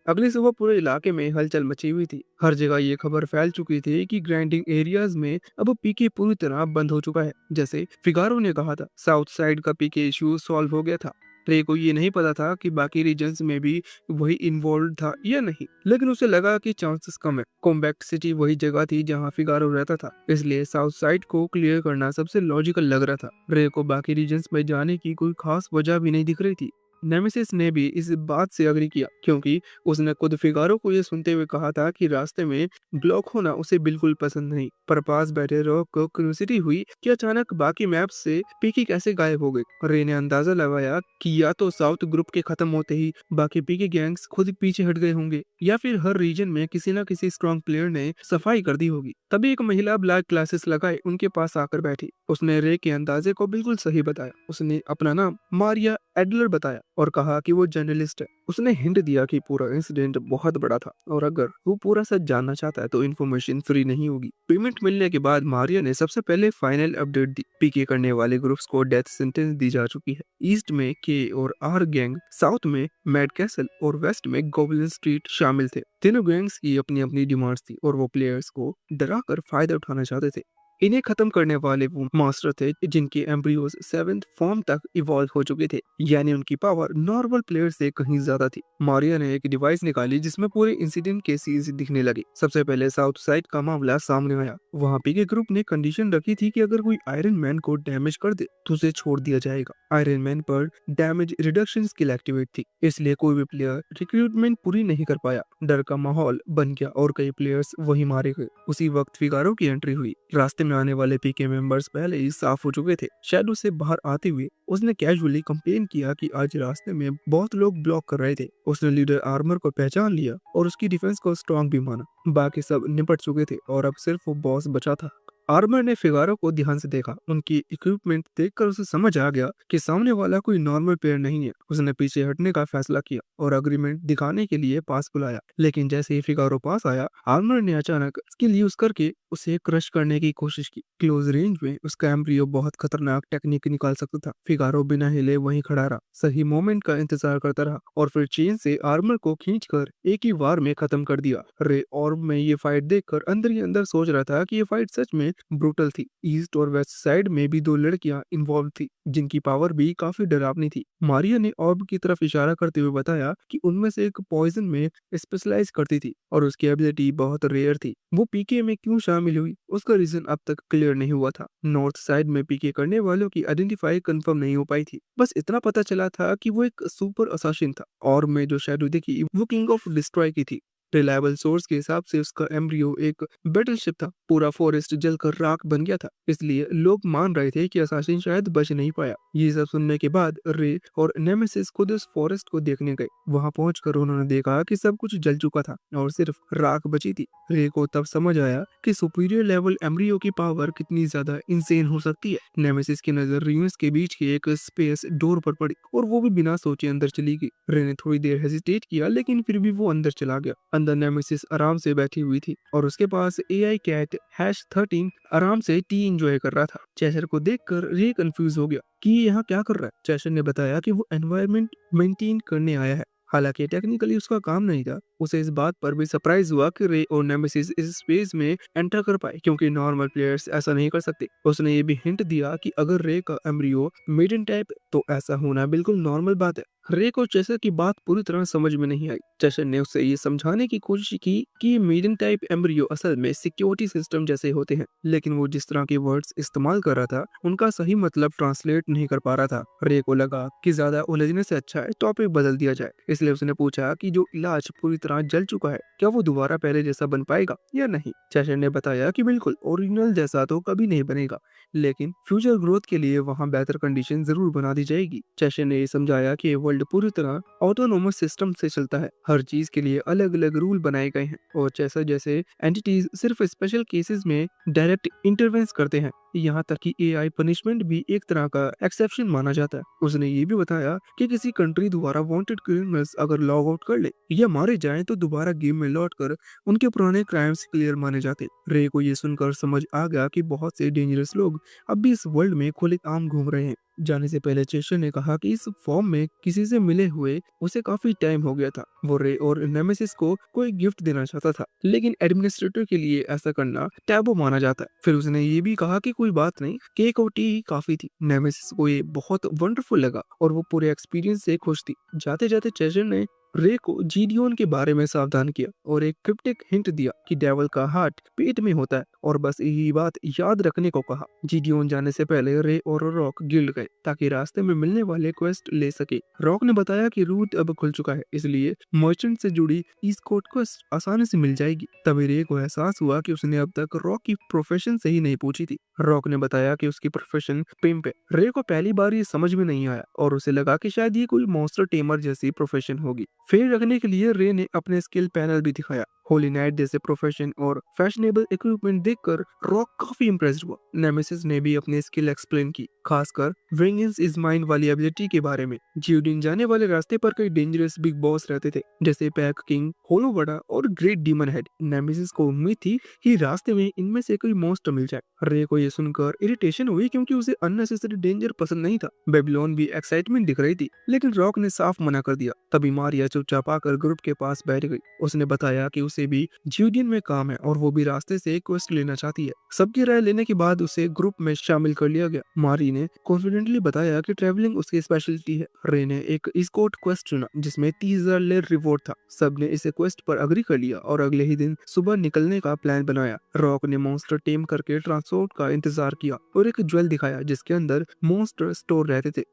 Speaker 1: अगली सुबह पूरे इलाके में हलचल मची हुई थी। हर जगह ये खबर फैल चुकी थी कि ग्राइंडिंग एरियाज में अब पीके पूरी तरह बंद हो चुका है। जैसे फिगारो ने कहा था, साउथ साइड का पीके इश्यू सॉल्व हो गया था। रे को ये नहीं पता था कि बाकी रीजन्स में भी वही इन्वॉल्व था या नहीं, लेकिन उसे लगा कि चांसेस कम है। कॉम्बैक्ट सिटी वही जगह थी जहां फिगारो रहता था, इसलिए साउथ साइड को क्लियर करना सबसे लॉजिकल लग रहा था। रे को बाकी रीजन्स में जाने की कोई खास वजह भी नहीं दिख रही थी। नेमेसिस ने भी इस बात से अग्री किया क्योंकि उसने खुद फिगारो को ये सुनते हुए कहा था कि रास्ते में ब्लॉक होना उसे बिल्कुल पसंद नहीं। पर पास बैठे रॉक को क्यूरियोसिटी हुई कि अचानक बाकी मैप से पीके कैसे गायब हो गए। रे ने अंदाजा लगाया कि या तो साउथ ग्रुप के खत्म होते ही बाकी पीके गैंग्स खुद पीछे हट गए होंगे या फिर हर रीजन में किसी न किसी स्ट्रॉन्ग प्लेयर ने सफाई कर दी होगी। तभी एक महिला ब्लैक ग्लासेस लगाए उनके पास आकर बैठी। उसने रे के अंदाजे को बिल्कुल सही बताया। उसने अपना नाम मारिया एडलर बताया और कहा कि वो जर्नलिस्ट है। उसने हिंट दिया कि पूरा इंसिडेंट बहुत बड़ा था और अगर वो पूरा सच जानना चाहता है तो इन्फॉर्मेशन फ्री नहीं होगी। पेमेंट मिलने के बाद मारिया ने सबसे पहले फाइनल अपडेट दी। पीके करने वाले ग्रुप्स को डेथ सेंटेंस दी जा चुकी है। ईस्ट में के और आर गैंग, साउथ में मैड कैसल और वेस्ट में गोबलिन स्ट्रीट शामिल थे। तीनों गैंग्स की अपनी अपनी डिमांड्स थी और वो प्लेयर्स को डरा कर फायदा उठाना चाहते थे। इन्हें खत्म करने वाले वो मास्टर थे जिनके एम्ब्रियोज 7th फॉर्म तक इवॉल्व हो चुके थे, यानी उनकी पावर नॉर्मल प्लेयर से कहीं ज्यादा थी। मारिया ने एक डिवाइस निकाली जिसमें पूरे इंसिडेंट के सीन्स दिखने लगे। सबसे पहले साउथ साइड का मामला सामने आया। वहाँ पीके ग्रुप ने कंडीशन रखी थी कि अगर कोई आयरन मैन को डैमेज कर दे तो उसे छोड़ दिया जाएगा। आयरन मैन पर डैमेज रिडक्शन स्किल एक्टिवेट थी, इसलिए कोई भी प्लेयर रिक्रूटमेंट पूरी नहीं कर पाया। डर का माहौल बन गया और कई प्लेयर्स वही मारे गए। उसी वक्त फिगारो की एंट्री हुई। रास्ते में आने वाले पीके मेंबर्स पहले ही साफ हो चुके थे। शैडो से बाहर आते हुए उसने कैजुअली कंप्लेन किया कि आज रास्ते में बहुत लोग ब्लॉक कर रहे थे। उसने लीडर आर्मर को पहचान लिया और उसकी डिफेंस को स्ट्रांग भी माना। बाकी सब निपट चुके थे और अब सिर्फ वो बॉस बचा था। आर्मर ने फिगारो को ध्यान से देखा। उनकी इक्विपमेंट देखकर उसे समझ आ गया कि सामने वाला कोई नॉर्मल प्लेयर नहीं है। उसने पीछे हटने का फैसला किया और अग्रीमेंट दिखाने के लिए पास बुलाया। लेकिन जैसे ही फिगारो पास आया, आर्मर ने अचानक स्किल यूज करके उसे क्रश करने की कोशिश की। क्लोज रेंज में उसका एम्ब्रियो बहुत खतरनाक टेक्निक निकाल सकता था। फिगारो बिना हिले वहीं खड़ा रहा, सही मोमेंट का इंतजार करता रहा और फिर चेन से आर्मर को खींचकर एक ही वार में खत्म कर दिया। रे और मैं ये फाइट देखकर अंदर ही अंदर सोच रहा था कि ये फाइट सच में ब्रूटल थी। ईस्ट और वेस्ट साइड में भी दो लड़कियां इन्वॉल्व थी जिनकी पावर भी काफी डरावनी थी। मारिया ने ऑर्ब की तरफ इशारा करते हुए बताया कि उनमें से एक पॉइजन में स्पेशलाइज करती थी और उसकी एबिलिटी बहुत रेयर थी। वो पीके में क्यों शामिल हुई उसका रीजन अब तक क्लियर नहीं हुआ था। नॉर्थ साइड में पीके करने वालों की आइडेंटिफाई कंफर्म नहीं हो पाई थी। बस इतना पता चला था कि वो एक सुपर असासिन था और मैं जो शैडो देखी वो किंग ऑफ डिस्ट्रॉय की थी। रिलायबल सोर्स के हिसाब से उसका एम्ब्रियो एक बैटलशिप था। पूरा फॉरेस्ट जलकर राख बन गया था, इसलिए लोग मान रहे थे कि असासिन शायद बच नहीं पाया। ये सब सुनने के बाद रे और नेमेसिस खुद उस फॉरेस्ट को देखने गए। वहां पहुंचकर उन्होंने देखा कि सब कुछ जल चुका था और सिर्फ राख बची थी। रे को तब समझ आया कि सुपीरियर लेवल एम्ब्रियो की पावर कितनी ज्यादा इंसेन हो सकती है। नेमेसिस की नजर रियून्स के बीच के एक स्पेस डोर पर पड़ी और वो भी बिना सोचे अंदर चली गई। रे ने थोड़ी देर हेजिटेट किया लेकिन फिर भी वो अंदर चला गया। अंदर नेमेसिस आराम से बैठी हुई थी और उसके पास एआई कैट #13 आराम से टी एंजॉय कर रहा था। चेशर को देखकर रे कंफ्यूज हो गया कि ये यहाँ क्या कर रहा है। चेशर ने बताया कि वो एनवायरनमेंट मेंटेन करने आया है। हालांकि टेक्निकली उसका काम नहीं था। उसे इस बात पर भी सरप्राइज हुआ कि रे और नेमेसिस इस स्पेस में एंटर कर पाए क्योंकि नॉर्मल प्लेयर्स ऐसा नहीं कर सकते। उसने ये भी हिंट दिया कि अगर रे का एम्ब्रियो मेडन टाइप तो ऐसा होना बिल्कुल नॉर्मल बात है। रे को चेसर की बात पूरी तरह समझ में नहीं आई। चेसर ने उसे ये समझाने की कोशिश की कि मेडन टाइप एम्ब्रियो असल में सिक्योरिटी सिस्टम जैसे होते हैं, लेकिन वो जिस तरह के वर्ड्स इस्तेमाल कर रहा था उनका सही मतलब ट्रांसलेट नहीं कर पा रहा था। रे को लगा कि ज्यादा उलझने से अच्छा है टॉपिक बदल दिया जाए, इसलिए उसने पूछा कि जो इलाज पूरी तरह जल चुका है क्या वो दोबारा पहले जैसा बन पाएगा या नहीं। चेसर ने बताया कि बिल्कुल ओरिजिनल जैसा तो कभी नहीं बनेगा, लेकिन फ्यूचर ग्रोथ के लिए वहाँ बेहतर कंडीशन जरूर बना दी जाएगी। चेसर ने समझाया कि वर्ल्ड पूरी तरह ऑटोनोमस सिस्टम से चलता है, हर चीज के लिए अलग अलग रूल बनाए गए हैं और चेसर जैसे एंटिटीज सिर्फ स्पेशल केसेस में डायरेक्ट इंटरवेंस करते हैं। यहाँ तक कि एआई पनिशमेंट भी एक तरह का एक्सेप्शन माना जाता है। उसने ये भी बताया कि किसी कंट्री द्वारा वांटेड क्रिमिनल्स अगर लॉग आउट कर ले या मारे जाएं तो दोबारा गेम में लौटकर उनके पुराने क्राइम्स क्लियर माने जाते। रे को ये सुनकर समझ आ गया कि बहुत से डेंजरस लोग अब भी इस वर्ल्ड में खुलेआम घूम रहे हैं। जाने से पहले चेशर ने कहा कि इस फॉर्म में किसी से मिले हुए उसे काफी टाइम हो गया था। वो रे और नेमेसिस को कोई गिफ्ट देना चाहता था, लेकिन एडमिनिस्ट्रेटर के लिए ऐसा करना टैबू माना जाता है। फिर उसने ये भी कहा कि कोई बात नहीं, केक और टी ही काफी थी। नेमेसिस को ये बहुत वंडरफुल लगा और वो पूरे एक्सपीरियंस से खुश थी। जाते जाते चेशर ने रे को जीडियोन के बारे में सावधान किया और एक क्रिप्टिक हिंट दिया कि डेविल का हार्ट पेट में होता है और बस यही बात याद रखने को कहा। जीडियोन जाने से पहले रे और रॉक गिल्ड गए ताकि रास्ते में मिलने वाले क्वेस्ट ले सके। रॉक ने बताया कि रूट अब खुल चुका है, इसलिए मर्चेंट से जुड़ी ईस्ट कोस्ट क्वेस्ट आसानी से मिल जाएगी। तभी रे को एहसास हुआ कि उसने अब तक रॉक की प्रोफेशन से ही नहीं पूछी थी। रॉक ने बताया कि उसकी प्रोफेशन पिम्प है। रे को पहली बार ये समझ में नहीं आया और उसे लगा कि शायद ये कोई मॉन्स्टर टेमर जैसी प्रोफेशन होगी। फेयर रखने के लिए रे ने अपने स्किल पैनल भी दिखाया। होली नाइट जैसे प्रोफेशन और फैशनेबल इक्विपमेंट देखकर रॉक काफी इंप्रेस्ड हुआ। नेमेसिस ने भी अपनी स्किल एक्सप्लेन की, खासकर वेंजेंस इज माइन वाली एबिलिटी के बारे में। जियोडिन जाने वाले रास्ते पर कई डेंजरस बिग बॉस रहते थे, जैसे पैक किंग, होलो बड़ा और ग्रेट डीमन हेड। नेमेसिस को उम्मीद थी कि रास्ते में इनमें से कोई मॉन्स्टर मिल जाए। रे को ये सुनकर इरिटेशन हुई क्योंकि उसे अननेसेसरी डेंजर पसंद नहीं था। बेबीलोन भी एक्साइटमेंट दिख रही थी, लेकिन रॉक ने साफ मना कर दिया। तभी मारिया चुपचाप आकर ग्रुप के पास बैठ गई। उसने बताया कि उसे भी ज्यूडियन में काम है और वो भी रास्ते से क्वेस्ट लेना चाहती है। सबकी राय लेने के बाद उसे ग्रुप में शामिल कर लिया गया। मारी ने कॉन्फिडेंटली बताया कि ट्रैवलिंग उसकी स्पेशलिटी है। रे ने एक एस्कॉर्ट क्वेस्ट चुना जिसमें 30,000 लेयर रिवॉर्ड था। सबने इसे क्वेस्ट पर अग्री कर लिया और अगले ही दिन सुबह निकलने का प्लान बनाया। रॉक ने मॉन्स्टर टेम करके ट्रांसपोर्ट का इंतजार किया और एक ज्वेल दिखाया जिसके अंदर मॉन्स्टर स्टोर रहते थे।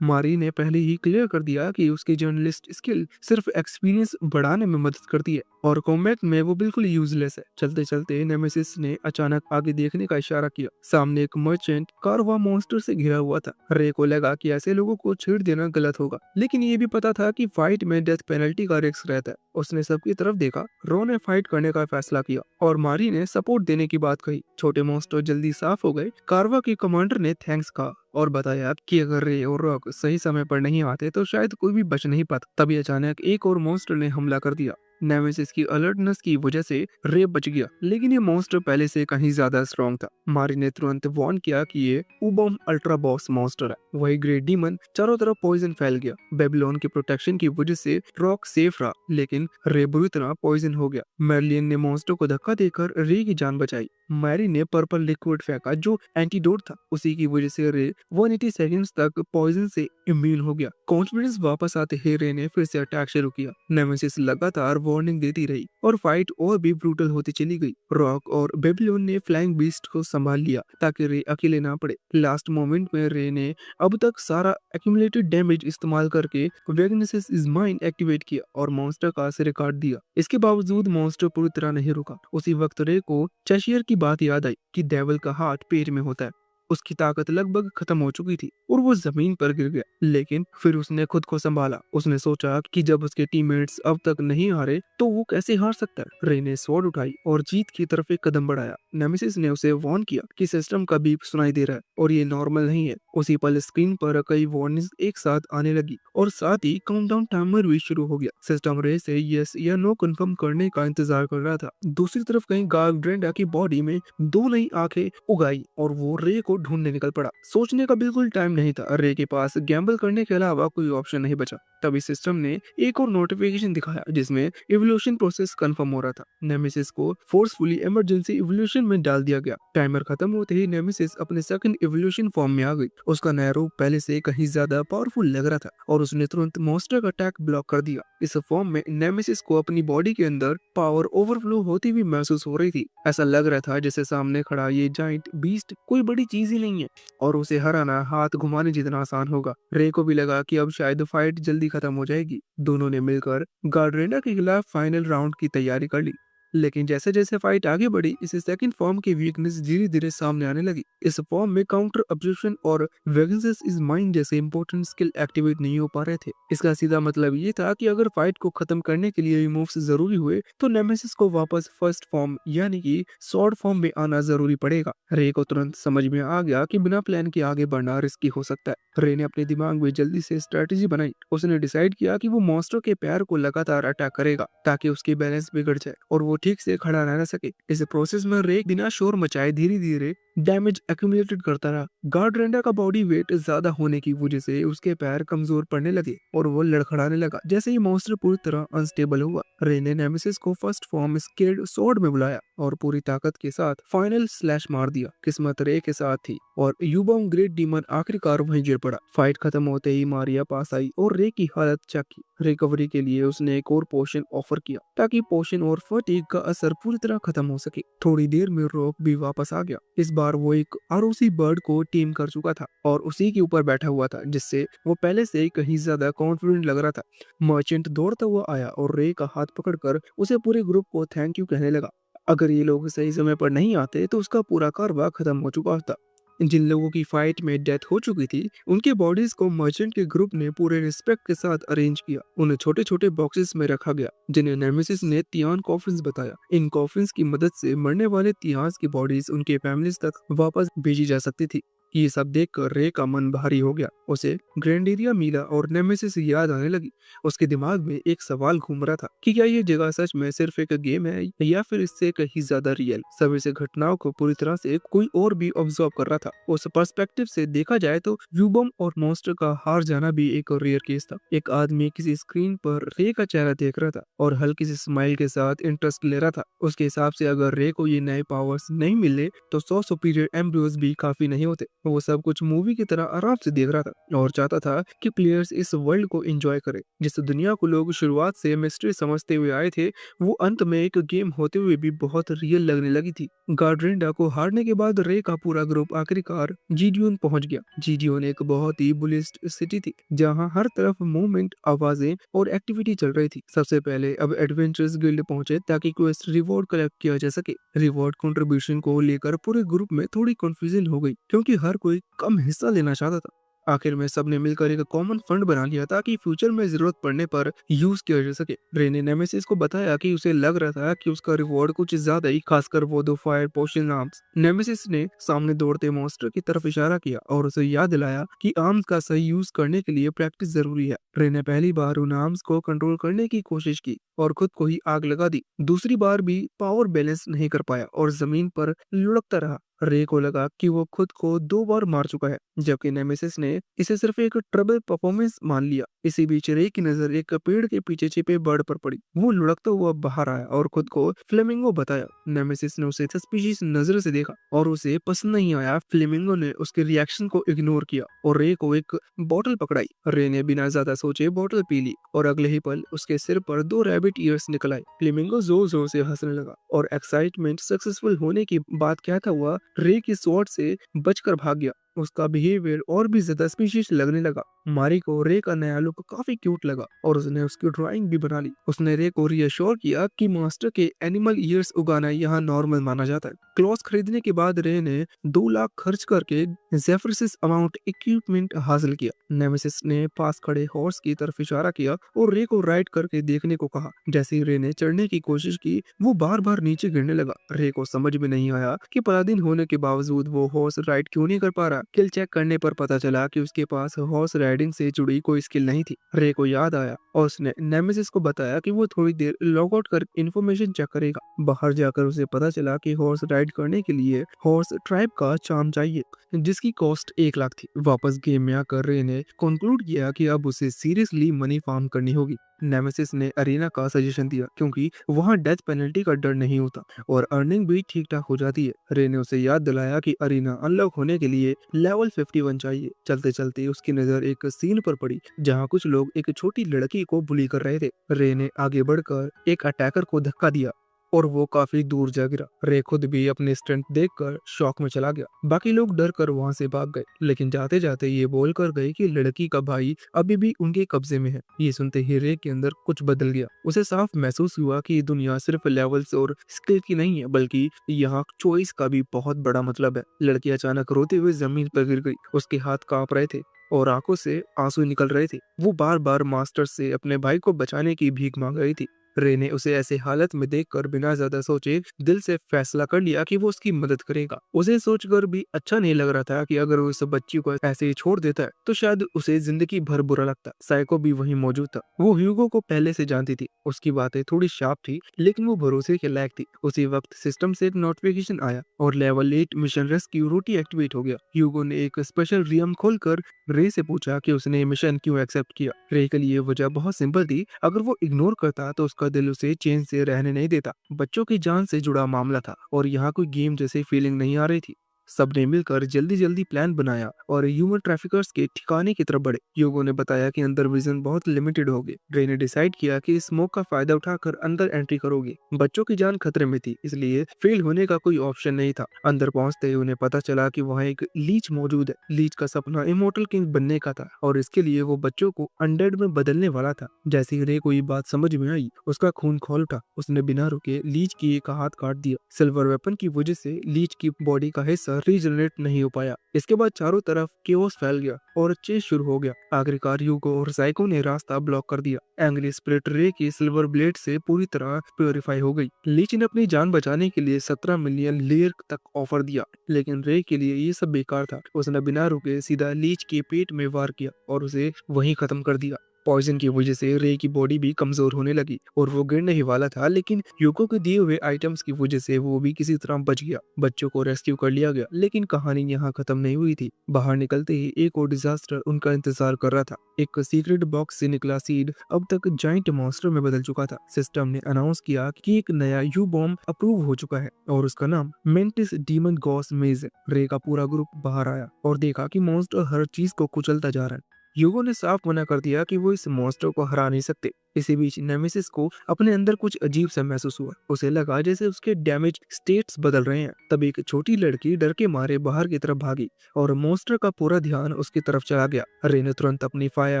Speaker 1: मारी ने पहले ही क्लियर कर दिया कि उसकी जर्नलिस्ट स्किल सिर्फ एक्सपीरियंस बढ़ाने में मदद करती है और कॉम्बैट में वो बिल्कुल यूजलेस है। चलते चलते नेमेसिस ने अचानक आगे देखने का इशारा किया। सामने एक मर्चेंट कारवा मॉन्स्टर से घिरा हुआ था। रे को लगा कि ऐसे लोगों को छेड़ देना गलत होगा, लेकिन ये भी पता था कि फाइट में डेथ पेनल्टी का रिस्क रहता है। उसने सबकी तरफ देखा। रो ने फाइट करने का फैसला किया और मारी ने सपोर्ट देने की बात कही। छोटे मॉन्स्टर जल्दी साफ हो गए। कारवा के कमांडर ने थैंक्स कहा और बताया कि अगर रे और रॉक सही समय पर नहीं आते तो शायद कोई भी बच नहीं पाता। तभी अचानक एक और मॉन्स्टर ने हमला कर दिया। नेमेसिस की अलर्टनेस की वजह से रे बच गया, लेकिन ये मॉन्स्टर पहले से कहीं ज्यादा स्ट्रॉन्ग था। मारी ने तुरंत वार्न किया कि ये उबम अल्ट्रा बॉस मॉन्स्टर है। वही ग्रेट डीमन चारों तरफ पॉइजन फैल गया। बेबीलोन के प्रोटेक्शन की वजह से रॉक सेफ रहा, लेकिन रे बुरी तरह पॉइजन हो गया। मेर्लियन ने मॉन्स्टर को धक्का देकर रे की जान बचाई। मैरी ने पर्पल लिक्विड फेंका जो एंटीडोट था। उसी की वजह से रे 180 सेकंड्स तक पॉइजन से इम्यून हो गया। कॉन्फिडेंस वापस आते ही रे ने फिर से अटैक शुरू किया। नेमेसिस लगातार वार्निंग देती रही और फाइट और भी ब्रूटल होती चली गई। रॉक और बेबीलोन ने फ्लाइंग बीस्ट को संभाल लिया ताकि रे अकेले ना पड़े। लास्ट मोमेंट में रे ने अब तक सारा एक्यूमुलेटेड डैमेज इस्तेमाल करके वेगनेसेस इज माइन एक्टिवेट किया और मॉन्स्टर का सिर काट दिया। इसके बावजूद मॉन्स्टर पूरी तरह नहीं रुका। उसी वक्त रे को चेशियर की बात याद आई कि डेविल का हार्ट पेट में होता है। उसकी ताकत लगभग खत्म हो चुकी थी और वो जमीन पर गिर गया, लेकिन फिर उसने खुद को संभाला। उसने सोचा कि जब उसके टीममेट्स अब तक नहीं हारे तो वो कैसे हार सकता है। रे ने स्वॉर्ड उठाई और जीत की तरफ एक कदम बढ़ाया। नेमेसिस ने उसे वार्न किया कि सिस्टम का बीप सुनाई दे रहा है और ये नॉर्मल नहीं है। उसी पल स्क्रीन पर कई वार्निंग्स एक साथ आने लगी और साथ ही काउंटडाउन टाइमर भी शुरू हो गया। सिस्टम रे से यस या नो कंफर्म करने का इंतजार कर रहा था। दूसरी तरफ कहीं गार्ड्रेंडा की बॉडी में 2 नई आंखें उगाई और वो रे को ढूंढने निकल पड़ा। सोचने का बिल्कुल टाइम नहीं था। रे के पास गैम्बल करने के अलावा कोई ऑप्शन नहीं बचा। तभी सिस्टम ने एक और नोटिफिकेशन दिखाया जिसमें इवोल्यूशन प्रोसेस कंफर्म हो रहा था। नेमेसिस को फोर्सफुली इमरजेंसी इवोल्यूशन में डाल दिया गया। टाइमर खत्म होते ही नेमेसिस अपने सेकंड इवोल्यूशन फॉर्म में आ गई। उसका नया रूप पहले से कहीं ज्यादा पावरफुल लग रहा था और उसने तुरंत मॉन्स्टर का अटैक ब्लॉक कर दिया। इस फॉर्म में नेमेसिस को अपनी बॉडी के अंदर पावर ओवरफ्लो होती हुई महसूस हो रही थी। ऐसा लग रहा था जैसे सामने खड़ा ये जाइंट बीस्ट कोई बड़ी चीज ही नहीं है और उसे हराना हाथ घुमाने जितना आसान होगा। रे को भी लगा कि अब शायद फाइट जल्दी खत्म हो जाएगी। दोनों ने मिलकर गार्ड्रेंडा के खिलाफ फाइनल राउंड की तैयारी कर ली। लेकिन जैसे जैसे फाइट आगे बढ़ी, इस सेकंड फॉर्म की वीकनेस धीरे धीरे सामने आने लगी। इस फॉर्म में काउंटर ऑब्जेक्शन और वेगनेस इज माइंड जैसे इंपॉर्टेंट स्किल एक्टिवेट नहीं हो पा रहे थे। इसका सीधा मतलब ये था कि अगर फाइट को खत्म करने के लिए मूव्स जरूरी हुए तो नेमेसिस को वापस फर्स्ट फॉर्म यानी कि स्वॉर्ड फॉर्म में आना जरूरी पड़ेगा। रे को तुरंत समझ में आ गया कि बिना प्लान के आगे बढ़ना रिस्की हो सकता है। रे ने अपने दिमाग में जल्दी से स्ट्रेटेजी बनाई। उसने डिसाइड किया कि वो मॉन्स्टर के पैर को लगातार अटैक करेगा ताकि उसकी बैलेंस बिगड़ जाए और वो ठीक से खड़ा न रह सके। इस प्रोसेस में रे बिना शोर मचाए धीरे धीरे डैमेज एक्यूमुलेटेड करता रहा। गार्ड्रेंडा का बॉडी वेट ज्यादा होने की वजह से उसके पैर कमजोर पड़ने लगे और वो लड़खड़ाने लगा। जैसे ही मॉन्स्टर पूरी तरह अनस्टेबल हुआ, रे ने नेमेसिस को फर्स्ट फॉर्म स्केल्ड स्वॉर्ड में बुलाया और पूरी ताकत के साथ फाइनल स्लैश मार दिया। किस्मत रे के साथ थी और यूबम ग्रेट डीमन आखिरकार वहीं गिर पड़ा। फाइट खत्म होते ही मारिया पास आई और रे की हालत चेक की। रिकवरी के लिए उसने एक और पोशन ऑफर किया ताकि पोशन और फटीग का असर पूरी तरह खत्म हो सके। थोड़ी देर में रॉक भी वापस आ गया। इस बार वो एक आरओसी बर्ड को टीम कर चुका था और उसी के ऊपर बैठा हुआ था, जिससे वो पहले से ही कहीं ज्यादा कॉन्फिडेंट लग रहा था। मर्चेंट दौड़ता हुआ आया और रे का हाथ पकड़कर उसे पूरे ग्रुप को थैंक यू कहने लगा। अगर ये लोग सही समय पर नहीं आते तो उसका पूरा कारवा खत्म हो चुका था। जिन लोगों की फाइट में डेथ हो चुकी थी उनके बॉडीज को मर्चेंट के ग्रुप ने पूरे रिस्पेक्ट के साथ अरेंज किया। उन्हें छोटे छोटे बॉक्सेस में रखा गया जिन्हें नेमेसिस ने तियान कॉफिन्स बताया। इन कॉफिन्स की मदद से मरने वाले तियास की बॉडीज उनके फैमिलीज तक वापस भेजी जा सकती थी। ये सब देखकर रे का मन भारी हो गया। उसे ग्रैंडेरिया मीला और नेमेसिस याद आने लगी। उसके दिमाग में एक सवाल घूम रहा था कि क्या ये जगह सच में सिर्फ एक गेम है या फिर इससे कहीं ज्यादा रियल। सब इसे घटनाओं को पूरी तरह से कोई और भी ऑब्जर्व कर रहा था। उस पर्सपेक्टिव से देखा जाए तो यूबम और मॉन्स्टर का हार जाना भी एक रेयर केस था। एक आदमी किसी स्क्रीन पर रे का चेहरा देख रहा था और हल्की सी स्माइल के साथ इंटरेस्ट ले रहा था। उसके हिसाब से अगर रे को ये नए पावर्स नहीं मिले तो 100 सुपीरियर एम्ब्रियोज भी काफी नहीं होते। वो सब कुछ मूवी की तरह आराम से देख रहा था और चाहता था कि प्लेयर्स इस वर्ल्ड को एंजॉय करें। जिस दुनिया को लोग शुरुआत से मिस्ट्री समझते हुए आए थे, वो अंत में एक गेम होते हुए भी बहुत रियल लगने लगी थी। गार्ड्रेंडा को हारने के बाद रे का पूरा ग्रुप आखिरकार जीडियोन पहुंच गया। जीडियोन एक बहुत ही बुलिस्ट सिटी थी जहां हर तरफ मूवमेंट, आवाजें और एक्टिविटी चल रही थी। सबसे पहले अब एडवेंचर्स गिल्ड पहुंचे ताकि क्वेस्ट रिवॉर्ड कलेक्ट किया जा सके। रिवॉर्ड कंट्रीब्यूशन को लेकर पूरे ग्रुप में थोड़ी कंफ्यूजन हो गई क्योंकि हर कोई कम हिस्सा लेना चाहता था। आखिर में सबने मिलकर एक कॉमन फंड बना लिया ताकि फ्यूचर में जरूरत पड़ने पर यूज किया जा सके। रे ने नेमेसिस को बताया कि उसे लग रहा था कि उसका रिवॉर्ड कुछ ज्यादा ही, खासकर वो दो फायर पोशन आर्म्स। नेमेसिस ने सामने दौड़ते मॉन्स्टर की तरफ इशारा किया और उसे याद दिलाया कि आर्म्स का सही यूज करने के लिए प्रैक्टिस जरूरी है। रे ने पहली बार उन आर्म्स को कंट्रोल करने की कोशिश की और खुद को ही आग लगा दी। दूसरी बार भी पावर बैलेंस नहीं कर पाया और जमीन पर लुढ़कता रहा। रे को लगा कि वो खुद को 2 बार मार चुका है, जबकि नेमेसिस ने इसे सिर्फ एक ट्रबल परफॉर्मेंस मान लिया। इसी बीच रे की नजर एक पेड़ के पीछे छिपे बर्ड पर पड़ी। वो लुढ़कता हुआ बाहर आया और खुद को फ्लेमिंगो बताया। नेमेसिस ने उसे सस्पिशियस नजर से देखा और उसे पसंद नहीं आया। फ्लेमिंगो ने उसके रिएक्शन को इग्नोर किया और रे को एक बोतल पकड़ाई। रे ने बिना ज्यादा सोचे बोतल पी ली और अगले ही पल उसके सिर पर 2 रैबिट ईयर्स निकल आए। फ्लेमिंगो जोर जोर से हंसने लगा और एक्साइटमेंट सक्सेसफुल होने की बात कहता हुआ रे की स्वॉर्ड से बचकर भाग गया। उसका बिहेवियर और भी ज्यादा स्पीशीज लगने लगा। मारी को रे का नया लुक काफी क्यूट लगा और उसने उसकी ड्राइंग भी बना ली। उसने रे को रियश्योर किया कि मास्टर के एनिमल ईयर्स उगाना यहाँ नॉर्मल माना जाता है। क्लॉथ खरीदने के बाद रे ने 2 लाख खर्च करके जेफरसिस अमाउंट इक्विपमेंट हासिल किया। नेमेसिस ने पास खड़े हॉर्स की तरफ इशारा किया और रे को राइड करके देखने को कहा। जैसे ही रे ने चढ़ने की कोशिश की, वो बार बार नीचे गिरने लगा। रे को समझ में नहीं आया कि पलादिन होने के बावजूद वो हॉर्स राइड क्यों नहीं कर पा रहा। स्किल चेक करने पर पता चला कि उसके पास हॉर्स राइडिंग से जुड़ी कोई स्किल नहीं थी। रे को याद आया और उसने नेमेसिस को बताया कि वो थोड़ी देर लॉग आउट कर इन्फॉर्मेशन चेक करेगा। बाहर जाकर उसे पता चला कि हॉर्स राइड करने के लिए हॉर्स ट्राइब का चार्म चाहिए, जिसकी कॉस्ट 1 लाख थी। वापस गेम में आकर रे ने कंक्लूड किया कि अब उसे सीरियसली मनी फार्म करनी होगी। नेमेसिस ने अरीना का सजेशन दिया क्योंकि वहां डेथ पेनल्टी का डर नहीं होता और अर्निंग भी ठीक ठाक हो जाती है। रे ने उसे याद दिलाया कि अरीना अनलॉक होने के लिए लेवल 51 चाहिए। चलते चलते उसकी नजर एक सीन पर पड़ी जहां कुछ लोग एक छोटी लड़की को बुली कर रहे थे। रे ने आगे बढ़कर एक अटैकर को धक्का दिया और वो काफी दूर जा गिरा। रे खुद भी अपने स्ट्रेंथ देखकर शॉक में चला गया। बाकी लोग डर कर वहां से भाग गए, लेकिन जाते जाते ये बोल कर गए कि लड़की का भाई अभी भी उनके कब्जे में है। ये सुनते ही रे के अंदर कुछ बदल गया। उसे साफ महसूस हुआ कि दुनिया सिर्फ लेवल्स और स्किल की नहीं है, बल्कि यहाँ चॉइस का भी बहुत बड़ा मतलब है। लड़की अचानक रोते हुए जमीन पर गिर गई। उसके हाथ कांप रहे थे और आंखों से आंसू निकल रहे थे। वो बार बार मास्टर से अपने भाई को बचाने की भीख मांग रही थी। रे ने उसे ऐसे हालत में देखकर बिना ज्यादा सोचे दिल से फैसला कर लिया कि वो उसकी मदद करेगा। उसे सोचकर भी अच्छा नहीं लग रहा था कि अगर वो इस बच्ची को ऐसे ही छोड़ देता है तो शायद उसे जिंदगी भर बुरा लगता। साइको भी वहीं मौजूद था। वो ह्यूगो को पहले से जानती थी। उसकी बातें थोड़ी शार्प थी लेकिन वो भरोसे के लायक थी। उसी वक्त सिस्टम से एक नोटिफिकेशन आया और लेवल 8 मिशन रेस्क्यू रोटी एक्टिवेट हो गया। ह्यूगो ने एक स्पेशल रियम खोलकर रे से पूछा कि उसने मिशन क्यों एक्सेप्ट किया। रे के लिए वजह बहुत सिंपल थी। अगर वो इग्नोर करता तो उसका दिल उसे चैन से रहने नहीं देता। बच्चों की जान से जुड़ा मामला था और यहाँ कोई गेम जैसी फीलिंग नहीं आ रही थी। सबने मिलकर जल्दी जल्दी प्लान बनाया और ह्यूमन ट्रैफिकर्स के ठिकाने की तरफ बढ़े। ह्यूगो ने बताया कि अंदर विजन बहुत लिमिटेड होगी। रे ने डिसाइड किया कि स्मोक का फायदा उठाकर अंदर एंट्री करोगे। बच्चों की जान खतरे में थी, इसलिए फेल होने का कोई ऑप्शन नहीं था। अंदर पहुंचते ही उन्हें पता चला कि वहाँ एक लीच मौजूद है। लीच का सपना इमोर्टल किंग बनने का था और इसके लिए वो बच्चों को अनडेड में बदलने वाला था। जैसे ही रे को ये बात समझ में आई, उसका खून खौल उठा। उसने बिना रुके लीच की एक हाथ काट दिया। सिल्वर वेपन की वजह से लीच की बॉडी का हिस्सा रीजनरेट नहीं हो पाया। इसके बाद चारों तरफ केओस फैल गया और चेस शुरू हो गया। आखिरकार ह्यूगो और साइको ने रास्ता ब्लॉक कर दिया। एंग्री स्पिरिट रे की सिल्वर ब्लेड से पूरी तरह प्योरीफाई हो गई। लीच ने अपनी जान बचाने के लिए 17 मिलियन लेयर तक ऑफर दिया, लेकिन रे के लिए ये सब बेकार था। उसने बिना रुके सीधा लीच के पेट में वार किया और उसे वहीं खत्म कर दिया। पॉइजन की वजह से रे की बॉडी भी कमजोर होने लगी और वो गिरने ही वाला था, लेकिन यूको के दिए हुए आइटम्स की वजह से वो भी किसी तरह बच गया। बच्चों को रेस्क्यू कर लिया गया, लेकिन कहानी यहाँ खत्म नहीं हुई थी। बाहर निकलते ही एक और डिजास्टर उनका इंतजार कर रहा था। एक सीक्रेट बॉक्स से निकला सीड अब तक जाइंट मॉन्स्टर में बदल चुका था। सिस्टम ने अनाउंस किया कि एक नया यू बॉम्ब अप्रूव हो चुका है और उसका नाम मेंटिस डीमन गॉस मेज है। रे का पूरा ग्रुप बाहर आया और देखा कि मॉन्स्टर हर चीज को कुचलता जा रहा है। यूगो ने साफ मना कर दिया कि वो इस मॉन्स्टर को हरा नहीं सकते। इसी बीच नेमेसिस को अपने अंदर कुछ अजीब सा महसूस हुआ। उसे लगा जैसे उसके डैमेज स्टेट्स बदल रहे हैं। तब एक छोटी लड़की डर के मारे बाहर की तरफ भागी और मॉन्स्टर का पूरा ध्यान उसकी तरफ चला गया। रे ने तुरंत अपनी फायर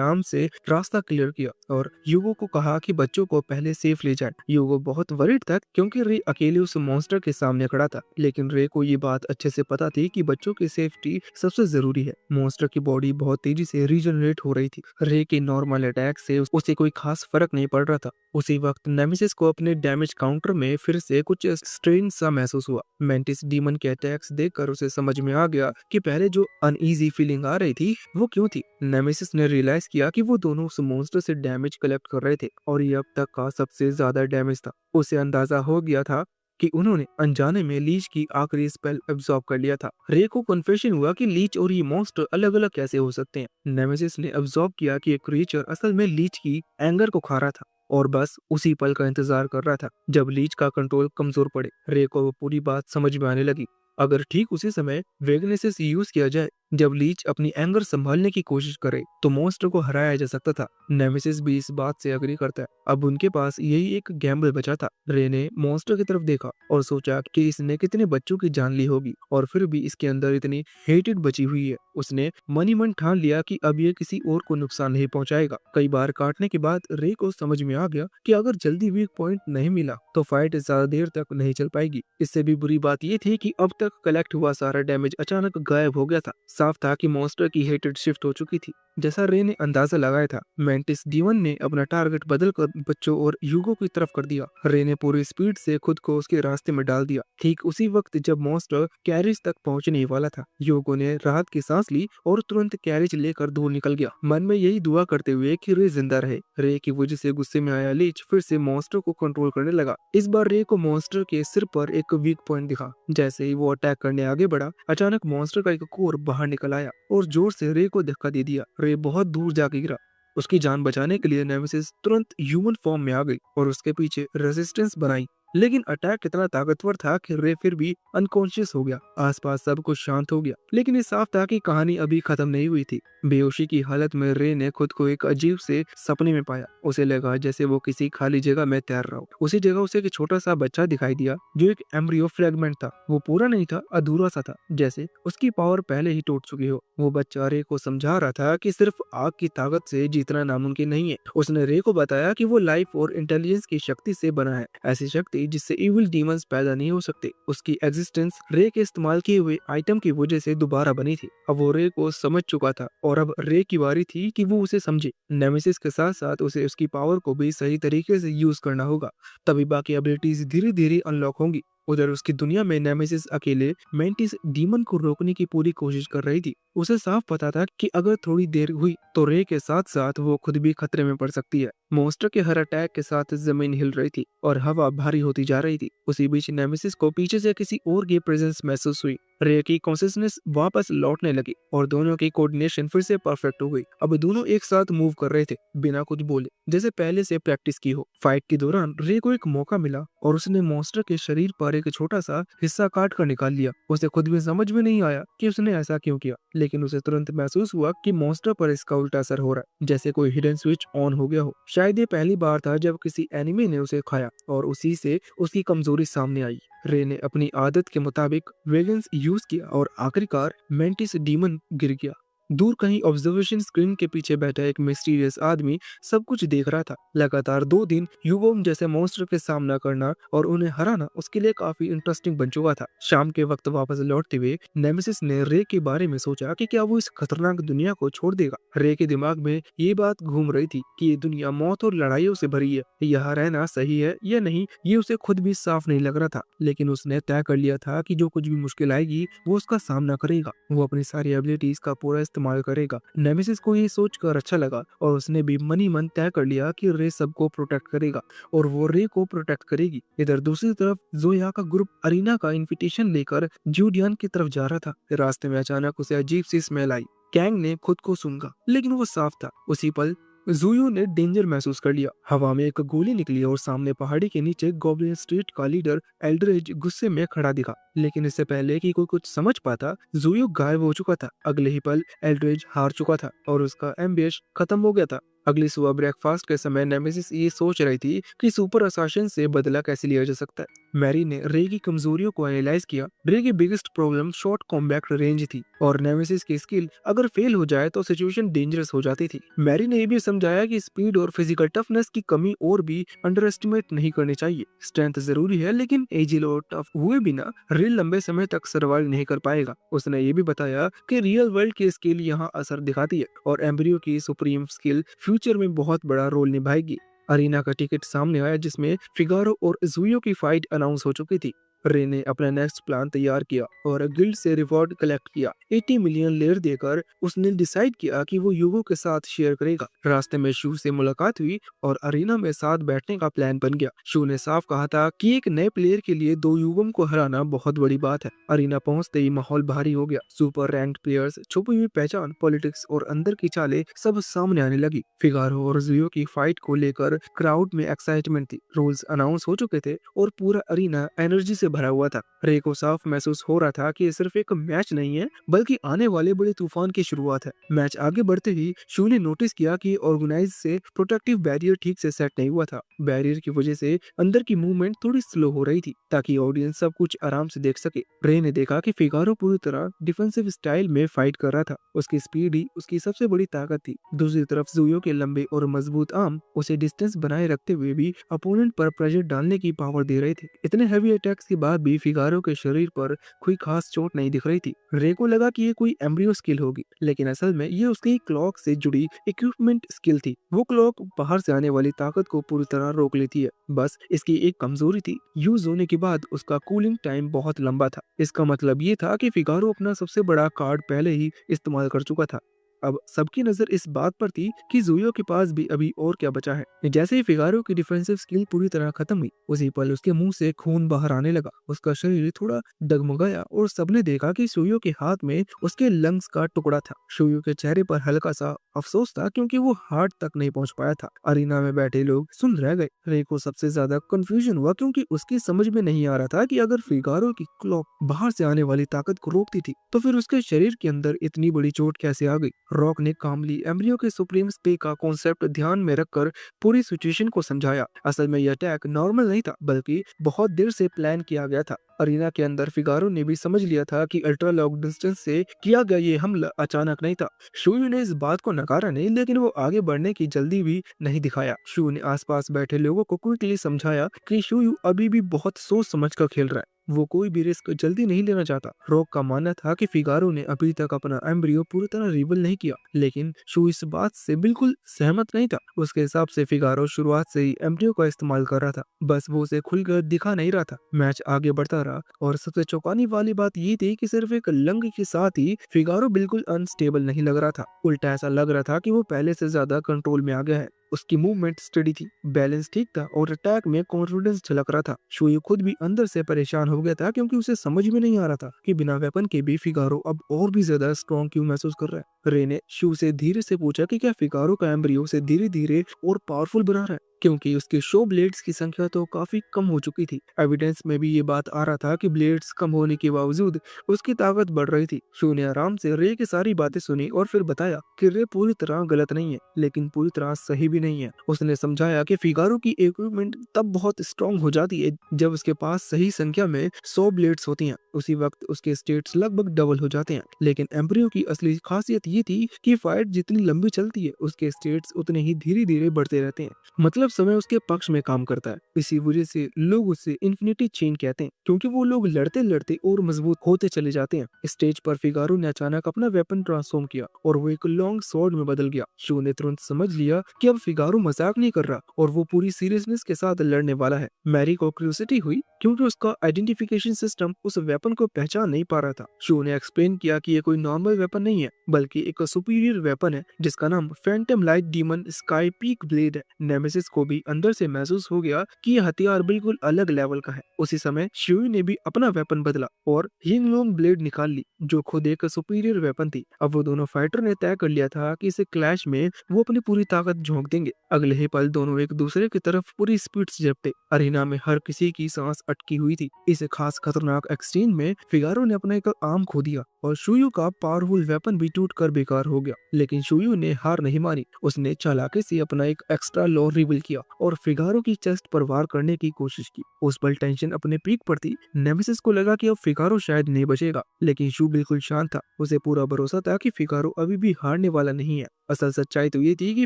Speaker 1: आर्म से रास्ता क्लियर किया और यूगो को कहा कि बच्चों को पहले सेफ ले जाए। यूगो बहुत वरीड था क्योंकि रे अकेले उस मॉन्स्टर के सामने खड़ा था, लेकिन रे को ये बात अच्छे से पता थी कि बच्चों की सेफ्टी सबसे जरूरी है। मॉन्स्टर की बॉडी बहुत तेजी से रीजनरेट हो रही थी। रे के नॉर्मल अटैक से उसे कोई खास फर्क नहीं पड़ रहा था। उसी वक्त नेमेसिस को अपने डैमेज काउंटर में फिर से कुछ स्ट्रेन सा महसूस हुआ। मेंटिस डीमन के अटैक्स देखकर उसे समझ में आ गया कि पहले जो अनईजी फीलिंग आ रही थी वो क्यों थी। नेमेसिस ने रियलाइज किया कि वो दोनों उस मॉन्स्टर से डैमेज कलेक्ट कर रहे थे और ये अब तक का सबसे ज्यादा डैमेज था। उसे अंदाजा हो गया था कि उन्होंने अनजाने में लीच की आखिरी स्पेल एब्जॉर्ब कर लिया था। रे को कन्फेशन हुआ कि लीच और ये मॉन्स्टर अलग अलग कैसे हो सकते हैं। नेमेसिस ने एब्जॉर्ब किया कि एक क्रिएचर असल में लीच की एंगर को खा रहा था और बस उसी पल का इंतजार कर रहा था जब लीच का कंट्रोल कमजोर पड़े। रे को वो पूरी बात समझ में आने लगी। अगर ठीक उसी समय वेगनेसिस यूज किया जाए जब लीच अपनी एंगर संभालने की कोशिश करे तो मॉन्स्टर को हराया जा सकता था। नेमेसिस भी इस बात से अग्री करता है। अब उनके पास यही एक गैम्बल बचा था। रे ने मॉन्स्टर की तरफ देखा और सोचा कि इसने कितने बच्चों की जान ली होगी और फिर भी इसके अंदर इतनी हेटेड बची हुई है। उसने मन ही मन ठान लिया कि अब ये किसी और को नुकसान नहीं पहुंचाएगा। कई बार काटने के बाद रे को समझ में आ गया कि अगर जल्दी वीक पॉइंट नहीं मिला तो फाइट ज्यादा देर तक नहीं चल पाएगी। इससे भी बुरी बात ये थी कि अब तक कलेक्ट हुआ सारा डैमेज अचानक गायब हो गया था। साफ था कि मॉन्स्टर की हेटेड शिफ्ट हो चुकी थी, जैसा रे ने अंदाजा लगाया था। मेंटिस डीमन ने अपना टारगेट बदलकर बच्चों और यूगो की तरफ कर दिया। रे ने पूरी स्पीड से खुद को उसके रास्ते में डाल दिया। ठीक उसी वक्त जब मॉन्स्टर कैरिज तक पहुंचने वाला था, यूगो ने राहत की सांस ली और तुरंत कैरिज लेकर दूर निकल गया, मन में यही दुआ करते हुए कि रे जिंदा रहे। रे की वजह से गुस्से में आया लीच फिर से मॉन्स्टर को कंट्रोल करने लगा। इस बार रे को मॉन्स्टर के सिर पर एक वीक पॉइंट दिखा। जैसे ही वो अटैक करने आगे बढ़ा, अचानक मॉन्स्टर का एक कोर बाहर निकल आया और जोर से रे को धक्का दे दिया। रे बहुत दूर जाके गिरा। उसकी जान बचाने के लिए नेमेसिस तुरंत ह्यूमन फॉर्म में आ गई और उसके पीछे रेजिस्टेंस बनाई, लेकिन अटैक इतना ताकतवर था कि रे फिर भी अनकॉन्शियस हो गया। आसपास सब कुछ शांत हो गया, लेकिन ये साफ था कि कहानी अभी खत्म नहीं हुई थी। बेहोशी की हालत में रे ने खुद को एक अजीब से सपने में पाया। उसे लगा जैसे वो किसी खाली जगह में तैर रहा हो। उसी जगह उसे एक छोटा सा बच्चा दिखाई दिया जो एक एम्ब्रियो फ्रेगमेंट था। वो पूरा नहीं था, अधूरा सा था, जैसे उसकी पावर पहले ही टूट चुकी हो। वो बच्चा रे को समझा रहा था कि सिर्फ आग की ताकत से जीतना नामुमकिन नहीं है। उसने रे को बताया कि वो लाइफ और इंटेलिजेंस की शक्ति से बना है, ऐसी शक्ति जिससे इविल डीमंस पैदा नहीं हो सकते। उसकी एग्जिस्टेंस रे के इस्तेमाल किए हुए आइटम की वजह से दोबारा बनी थी। अब वो रे को समझ चुका था और अब रे की बारी थी कि वो उसे समझे। नेमेसिस के साथ साथ उसे उसकी पावर को भी सही तरीके से यूज करना होगा, तभी बाकी एबिलिटीज धीरे धीरे अनलॉक होंगी। उधर उसकी दुनिया में नेमेसिस अकेले मेंटिस डीमन को रोकने की पूरी कोशिश कर रही थी। उसे साफ पता था कि अगर थोड़ी देर हुई तो रे के साथ साथ वो खुद भी खतरे में पड़ सकती है। मॉन्स्टर के हर अटैक के साथ जमीन हिल रही थी और हवा भारी होती जा रही थी। उसी बीच नेमेसिस को पीछे से किसी और की प्रेजेंस महसूस हुई। रे की कॉन्शियसनेस वापस लौटने लगी और दोनों की कोऑर्डिनेशन फिर से परफेक्ट हो गई। अब दोनों एक साथ मूव कर रहे थे बिना कुछ बोले, जैसे पहले से प्रैक्टिस की हो। फाइट के दौरान रे को एक मौका मिला और उसने मॉन्स्टर के शरीर पर एक छोटा सा हिस्सा काट कर निकाल लिया। उसे खुद भी समझ में नहीं आया कि उसने ऐसा क्यों किया, लेकिन उसे तुरंत महसूस हुआ कि मॉन्स्टर पर इसका उल्टा असर हो रहा है, जैसे कोई हिडन स्विच ऑन हो गया हो। शायद ये पहली बार था जब किसी एनिमी ने उसे खाया और उसी से उसकी कमजोरी सामने आई। रे ने अपनी आदत के मुताबिक वेगन्स यूज किया और आखिरकार मेंटिस डीमन गिर गया। दूर कहीं ऑब्जर्वेशन स्क्रीन के पीछे बैठा एक मिस्टीरियस आदमी सब कुछ देख रहा था। लगातार 2 दिन युगोम जैसे मॉन्स्टर के सामना करना और उन्हें हराना उसके लिए काफी इंटरेस्टिंग बन चुका था। शाम के वक्त वापस लौटते हुए नेमेसिस ने रे के बारे में सोचा कि क्या वो इस खतरनाक दुनिया को छोड़ देगा। रे के दिमाग में ये बात घूम रही थी कि ये दुनिया मौत और लड़ाइयों से भरी है, यहाँ रहना सही है या नहीं ये उसे खुद भी साफ नहीं लग रहा था। लेकिन उसने तय कर लिया था कि जो कुछ भी मुश्किल आएगी वो उसका सामना करेगा, वो अपनी सारी एबिलिटीज का पूरा इस्तेमाल करेगा। नेमेसिस को ये सोचकर अच्छा लगा और उसने भी मन ही मन तय कर लिया कि रे सबको प्रोटेक्ट करेगा और वो रे को प्रोटेक्ट करेगी। इधर दूसरी तरफ जोया का ग्रुप अरीना का इनविटेशन लेकर जूडियन की तरफ जा रहा था। रास्ते में अचानक उसे अजीब सी स्मेल आई। कैंग ने खुद को सूंघा लेकिन वो साफ था। उसी पल जुयो ने डेंजर महसूस कर लिया। हवा में एक गोली निकली और सामने पहाड़ी के नीचे गॉब्लिन स्ट्रीट का लीडर एल्ड्रेज गुस्से में खड़ा दिखा। लेकिन इससे पहले कि कोई कुछ समझ पाता, जुयो गायब हो चुका था। अगले ही पल एल्ड्रेज हार चुका था और उसका एम्बिश खत्म हो गया था। अगली सुबह ब्रेकफास्ट के समय नेमेसिस ये सोच रही थी कि सुपर असासिन से बदला कैसे लिया जा सकता है। मैरी ने रे की कमजोरियों को एनालाइज किया। रे की biggest problem short combat range थी और नेमेसिस की स्किल अगर फेल हो जाए तो सिचुएशन डेंजरस हो जाती थी। मैरी ने यह भी समझाया कि स्पीड और फिजिकल टफनेस की कमी और भी अंडर एस्टिमेट नहीं करनी चाहिए। स्ट्रेंथ जरूरी है लेकिन एजिल और टफ हुए बिना रे लंबे समय तक सर्वाइव नहीं कर पाएगा। उसने ये भी बताया कि रियल वर्ल्ड की स्किल यहाँ असर दिखाती है और एम्ब्रियो की सुप्रीम स्किल फ्यूचर में बहुत बड़ा रोल निभाएगी। अरीना का टिकट सामने आया जिसमें फिगारो और जुयो की फाइट अनाउंस हो चुकी थी। रे ने अपना नेक्स्ट प्लान तैयार किया और गिल्ड से रिवॉर्ड कलेक्ट किया। 80 मिलियन लेयर देकर उसने डिसाइड किया कि वो युगो के साथ शेयर करेगा। रास्ते में शू से मुलाकात हुई और अरीना में साथ बैठने का प्लान बन गया। शू ने साफ कहा था कि एक नए प्लेयर के लिए 2 युगों को हराना बहुत बड़ी बात है। अरीना पहुंचते ही माहौल भारी हो गया। सुपर रैंक्ड प्लेयर्स, छुपी हुई पहचान, पॉलिटिक्स और अंदर की चालें सब सामने आने लगी। फिगारो और जुयो की फाइट को लेकर क्राउड में एक्साइटमेंट थी। रूल्स अनाउंस हो चुके थे और पूरा अरीना एनर्जी से भरा हुआ था। रे को साफ महसूस हो रहा था कि ये सिर्फ एक मैच नहीं है बल्कि आने वाले बड़े तूफान की शुरुआत है। मैच आगे बढ़ते ही शू ने नोटिस किया कि ऑर्गेनाइज से प्रोटेक्टिव बैरियर ठीक से सेट नहीं हुआ था। बैरियर की वजह से अंदर की मूवमेंट थोड़ी स्लो हो रही थी ताकि ऑडियंस सब कुछ आराम से देख सके। रे ने देखा कि फिगारो पूरी तरह डिफेंसिव स्टाइल में फाइट कर रहा था। उसकी स्पीड ही उसकी सबसे बड़ी ताकत थी। दूसरी तरफ जुयो के लंबे और मजबूत आर्म उसे डिस्टेंस बनाए रखते हुए भी अपोनेंट पर प्रेशर डालने की पावर दे रहे थे। इतने हैवी अटैक्स के बाद भी फिगारो के शरीर पर कोई खास चोट नहीं दिख रही थी। रे को लगा कि ये कोई एम्ब्रियो स्किल होगी लेकिन असल में ये उसकी क्लॉक से जुड़ी इक्विपमेंट स्किल थी। वो क्लॉक बाहर से आने वाली ताकत को पूरी तरह रोक लेती है। बस इसकी एक कमजोरी थी, यूज होने के बाद उसका कूलिंग टाइम बहुत लंबा था। इसका मतलब ये था कि फिगारो अपना सबसे बड़ा कार्ड पहले ही इस्तेमाल कर चुका था। अब सबकी नजर इस बात पर थी कि जुयो के पास भी अभी और क्या बचा है। जैसे ही फिगारो की डिफेंसिव स्किल पूरी तरह खत्म हुई उसी पल उसके मुंह से खून बाहर आने लगा। उसका शरीर थोड़ा डगमगाया और सबने देखा कि शुयो के हाथ में उसके लंग्स का टुकड़ा था। शुयो के चेहरे पर हल्का सा अफसोस था क्योंकि वो हार्ट तक नहीं पहुंच पाया था। अरीना में बैठे लोग सुन रह गए। रे को सबसे ज्यादा कंफ्यूजन हुआ क्योंकि उसकी समझ में नहीं आ रहा था कि अगर फिगारो की क्लॉक बाहर से आने वाली ताकत को रोकती थी तो फिर उसके शरीर के अंदर इतनी बड़ी चोट कैसे आ गई। रॉक ने कामली एम्ब्रियो के सुप्रीम स्पे का कॉन्सेप्ट ध्यान में रखकर पूरी सिचुएशन को समझाया। असल में यह अटैक नॉर्मल नहीं था बल्कि बहुत देर से प्लान किया गया था। अरीना के अंदर फिगारो ने भी समझ लिया था कि अल्ट्रा लॉन्ग डिस्टेंस से किया गया ये हमला अचानक नहीं था। शूयू ने इस बात को नकारा नहीं लेकिन वो आगे बढ़ने की जल्दी भी नहीं दिखाया। शू ने आसपास बैठे लोगों को क्विकली समझाया कि शूयू अभी भी बहुत सोच समझ कर खेल रहा है, वो कोई भी रिस्क जल्दी नहीं लेना चाहता। रॉक का मानना था कि फिगारो ने अभी तक अपना एम्ब्रियो पूरी तरह रिवील नहीं किया लेकिन शू इस बात से बिल्कुल सहमत नहीं था। उसके हिसाब से फिगारो शुरुआत से ही एम्ब्रियो का इस्तेमाल कर रहा था, बस वो उसे खुलकर दिखा नहीं रहा था। मैच आगे बढ़ता रहा और सबसे चौंकाने वाली बात ये थी कि सिर्फ एक लंग के साथ ही फिगारो बिल्कुल अनस्टेबल नहीं लग रहा था। उल्टा ऐसा लग रहा था कि वो पहले से ज्यादा कंट्रोल में आ गया है। उसकी मूवमेंट स्टडी थी, बैलेंस ठीक था और अटैक में कॉन्फिडेंस झलक रहा था। शोयू खुद भी अंदर से परेशान हो गया था क्योंकि उसे समझ में नहीं आ रहा था कि बिना वेपन के भी फिगारो अब और भी ज्यादा स्ट्रॉन्ग क्यों महसूस कर रहा है। रे ने शू से धीरे से पूछा कि क्या फिगारो का एम्ब्रियो से धीरे धीरे और पावरफुल बना रहा है। क्योंकि उसके शो ब्लेड्स की संख्या तो काफी कम हो चुकी थी। एविडेंस में भी ये बात आ रहा था कि ब्लेड्स कम होने के बावजूद उसकी ताकत बढ़ रही थी। शो ने आराम से रे की सारी बातें सुनी और फिर बताया कि रे पूरी तरह गलत नहीं है, लेकिन पूरी तरह सही भी नहीं है। उसने समझाया कि फिगारो की इक्विपमेंट तब बहुत स्ट्रांग हो जाती है जब उसके पास सही संख्या में 100 ब्लेड्स होती हैं। उसी वक्त उसके स्टेट्स लगभग डबल हो जाते हैं। लेकिन एम्ब्रियो की असली खासियत ये थी कि फाइट जितनी लंबी चलती है उसके स्टेट्स उतने ही धीरे धीरे बढ़ते रहते हैं। मतलब समय उसके पक्ष में काम करता है। इसी वजह से लोग उसे इन्फिनिटी चेन कहते हैं, क्योंकि वो लोग लड़ते लड़ते और मजबूत होते चले जाते हैं। स्टेज पर फिगारो ने अचानक अपना वेपन ट्रांसफॉर्म किया और वो एक लॉन्ग स्वॉर्ड में बदल गया। शो ने तुरंत समझ लिया कि अब फिगारो मजाक नहीं कर रहा और वो पूरी सीरियसनेस के साथ लड़ने वाला है। मैरी को क्यूरियोसिटी हुई क्योंकि उसका आइडेंटिफिकेशन सिस्टम उस वेपन को पहचान नहीं पा रहा था। शो ने एक्सप्लेन किया कि ये कोई नॉर्मल वेपन नहीं है, बल्कि एक सुपीरियर वेपन है जिसका नाम Phantom light demon sky peak blade है। नेमेसिस को भी अंदर से महसूस हो गया कि यह हथियार बिल्कुल अलग लेवल का है। उसी समय शियुई ने भी अपना वेपन बदला और हिंगलोंग ब्लेड निकाल ली, जो खुद एक सुपीरियर वेपन थी। अब वो दोनों फाइटर ने तय कर लिया था कि इस क्लैश में वो अपनी पूरी ताकत झोंक देंगे। अगले ही पल दोनों एक दूसरे की तरफ पूरी स्पीड से झपटे। अरीना में हर किसी की सांस अटकी हुई थी। इस खास खतरनाक एक्सचेंज में फिगारो ने अपना एक आर्म खो दिया और शुयू का पावरफुल वेपन भी टूट कर बेकार हो गया। लेकिन शुयू ने हार नहीं मानी। उसने चालाकी से अपना एक एक्स्ट्रा लॉ रिवील किया और फिगारो की चेस्ट पर वार करने की कोशिश की। उस पल टेंशन अपने पीक पर थी। नेमेसिस को लगा कि अब फिगारो शायद नहीं बचेगा, लेकिन शू बिल्कुल शांत था। उसे पूरा भरोसा था कि फिगारो अभी भी हारने वाला नहीं है। असल सच्चाई तो ये थी कि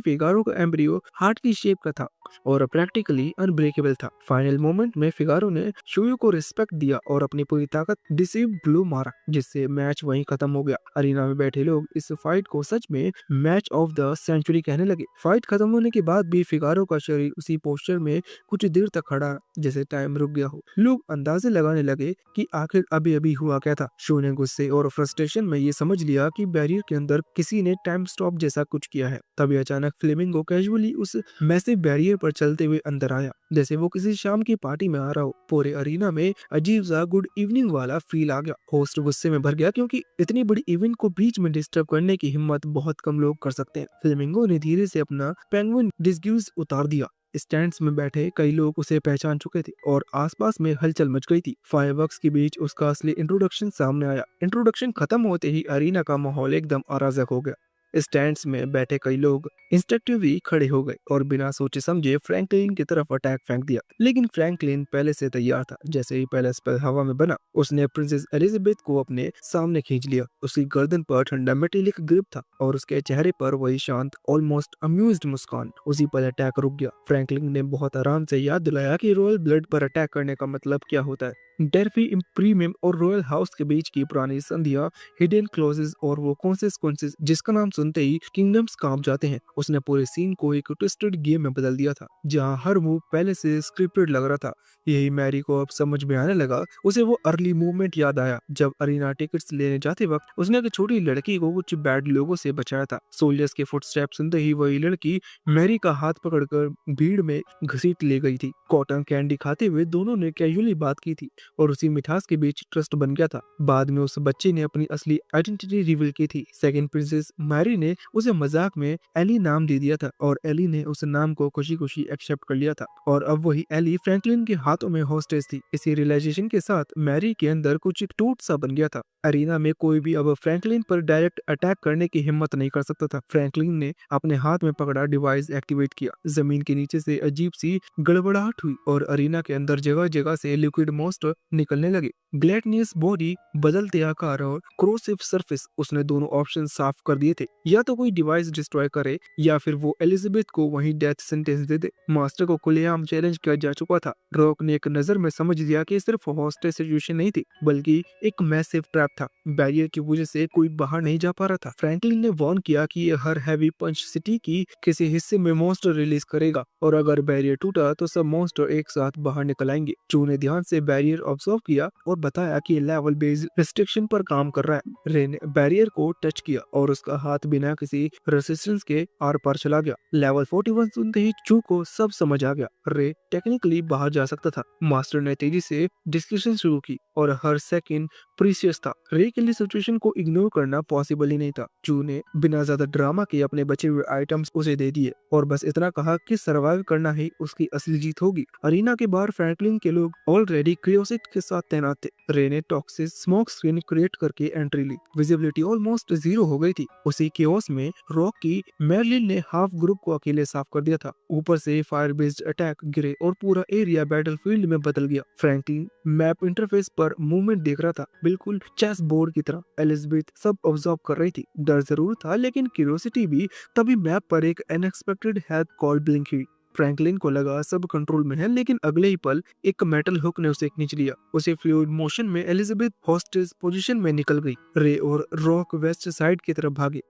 Speaker 1: फिगारो का एम्ब्रियो हार्ट की शेप का था और प्रैक्टिकली अनब्रेकेबल था। फाइनल मोमेंट में फिगारो ने शुयू को रिस्पेक्ट दिया और अपनी पूरी ताकत डिसीव ब्लो मारा, जिससे मैच वहीं खत्म हो गया। अरीना में बैठे लोग इस फाइट को सच में मैच ऑफ द सेंचुरी कहने लगे। फाइट खत्म होने के बाद भी फिगारो का शरीर उसी पोस्चर में कुछ देर तक खड़ा जैसे टाइम रुक गया हो। लोग अंदाजे लगाने लगे कि आखिर अभी अभी हुआ क्या था। शो ने गुस्से और फ्रस्ट्रेशन में ये समझ लिया कि बैरियर के अंदर किसी ने टाइम स्टॉप जैसा कुछ किया है। तभी अचानक फ्लेमिंगो कैजुअली उस मैसिव बैरियर पर चलते हुए अंदर आया, जैसे वो किसी शाम की पार्टी में आ रहा हो। पूरे अरीना में अजीब सा गुड इवनिंग वाला फील आ गया। होस्ट गुस्से में भर गया क्योंकि इतनी बड़ी इवेंट को बीच में डिस्टर्ब करने की हिम्मत बहुत कम लोग कर सकते हैं। फ्लेमिंगो ने धीरे से अपना पेंगुइन डिस्ग्यूज उतार दिया। स्टैंड्स में बैठे कई लोग उसे पहचान चुके थे और आसपास में हलचल मच गई थी। फायरवर्क्स के बीच उसका असली इंट्रोडक्शन सामने आया। इंट्रोडक्शन खत्म होते ही अरीना का माहौल एकदम अराजक हो गया। स्टैंड्स में बैठे कई लोग इंस्टेंटिवली खड़े हो गए और बिना सोचे समझे फ्रैंकलिन की तरफ अटैक फेंक दिया। लेकिन फ्रैंकलिन पहले से तैयार था। जैसे ही पहला स्पेल हवा में बना, उसने प्रिंसेस एलिजाबेथ को अपने सामने खींच लिया। उसकी गर्दन पर ठंडा मेटेलिक ग्रिप था और उसके चेहरे पर वही शांत ऑलमोस्ट अम्यूज्ड मुस्कान। उसी पर अटैक रुक गया। फ्रैंकलिन ने बहुत आराम से याद दिलाया कि रॉयल ब्लड पर अटैक करने का मतलब क्या होता है। डेल्फी प्रीमियम और रॉयल हाउस के बीच की पुरानी संधियां, हिडन क्लॉजेस और वो कॉन्सिक्वेंसेस जिसका नाम सुनते ही किंगडम्स कांप जाते हैं। उसने पूरे सीन को एक ट्विस्टेड गेम में बदल दिया था, जहां हर मूव पहले से स्क्रिप्टेड लग रहा था। यही मैरी को अब समझ में आने लगा। उसे वो अर्ली मूवमेंट याद आया जब अरीना टिकट्स लेने जाते वक्त उसने एक छोटी लड़की को कुछ बैड लोगों से बचाया था। सोल्जर्स के फुटस्टेप सुनते ही वही लड़की मैरी का हाथ पकड़कर भीड़ में घसीट ले गई थी। कॉटन कैंडी खाते हुए दोनों ने कैजुअली बात की थी और उसी मिठास के बीच ट्रस्ट बन गया था। बाद में उस बच्चे ने अपनी असली आइडेंटिटी रिवील की थी। सेकंड प्रिंसेस मैरी ने उसे मजाक में एली नाम दे दिया था और एली ने उस नाम को खुशी खुशी एक्सेप्ट कर लिया था और अब वही एली फ्रैंकलिन के हाथों में हॉस्टेज थी। इसी रियलाइजेशन के साथ मैरी के अंदर कुछ टूट सा बन गया था। अरीना में कोई भी अब फ्रैंकलिन पर डायरेक्ट अटैक करने की हिम्मत नहीं कर सकता था। फ्रैंकलिन ने अपने हाथ में पकड़ा डिवाइस एक्टिवेट किया। जमीन के नीचे से अजीब सी गड़बड़ाहट हुई और अरीना के अंदर जगह जगह से लिक्विड मॉन्स्टर निकलने लगे। ग्लैटनियस बॉडी, बदलते आकार और क्रोसिव सरफेस, उसने दोनों ऑप्शन साफ कर दिए थे। या तो कोई डिवाइस डिस्ट्रॉय करे या फिर वो एलिजाबेथ को वहीं डेथ सेंटेंस दे दे। मास्टर को खुलेआम चैलेंज किया जा चुका था। रॉक ने एक नजर में समझ लिया कि सिर्फ हॉस्टेज सिचुएशन नहीं थी, बल्कि एक मैसिव ट्रैप था। बैरियर की वजह से कोई बाहर नहीं जा पा रहा था। फ्रैंकलिन ने वार्न किया कि ये हर हैवी पंच सिटी की किसी हिस्से में मॉन्स्टर रिलीज करेगा और अगर बैरियर टूटा तो सब मॉन्स्टर एक साथ बाहर निकल आएंगे। चू ने ध्यान से बैरियर ऑब्जर्व किया और बताया कि लेवल बेस्ड रिस्ट्रिक्शन पर काम कर रहा है। रे ने बैरियर को टच किया और उसका हाथ बिना किसी रेसिस्टेंस के आर पार चला गया। लेवल 41 सुनते ही चू को सब समझ आ गया। रे टेक्निकली बाहर जा सकता था। मास्टर ने तेजी से डिस्कशन शुरू की और हर सेकंड प्रीशियस था। रे के लिए सिचुएशन को इग्नोर करना पॉसिबल ही नहीं था। चू ने बिना ज्यादा ड्रामा के अपने बचे हुए आइटम्स उसे दे दिए और बस इतना कहा कि सरवाइव करना ही उसकी असली जीत होगी। अरीना के बाहर फ्रैंकलिन के लोग ऑलरेडी क्रियोसिट के साथ तैनात थे। रे ने टॉक्सिक स्मोक स्क्रीन क्रिएट करके एंट्री ली। विजिबिलिटी ऑलमोस्ट जीरो हो गई थी। उसी केओस में रॉक की मैरलिन ने हाफ ग्रुप को अकेले साफ कर दिया था। ऊपर से फायर बेस्ड अटैक गिरे और पूरा एरिया बैटलफील्ड में बदल गया। फ्रैंकलिन मैप इंटरफेस पर मूवमेंट देख रहा था, बिल्कुल चेस बोर्ड की तरह। एलिजाबेथ सब ऑब्जर्व कर रही थी। डर जरूर था लेकिन क्यूरियोसिटी भी। तभी मैप पर एक अनएक्सपेक्टेड हेल्प कॉल ब्लिंक हुई। फ्रैंकलिन को लगा सब कंट्रोल में है, लेकिन अगले ही पल एक मेटल हुक ने उसे खींच लिया। उसे फ्लूइड मोशन में एलिजाबेथ हॉस्टेज पोजीशन में निकल गई। रे और रॉक वेस्ट साइड की तरफ भागे।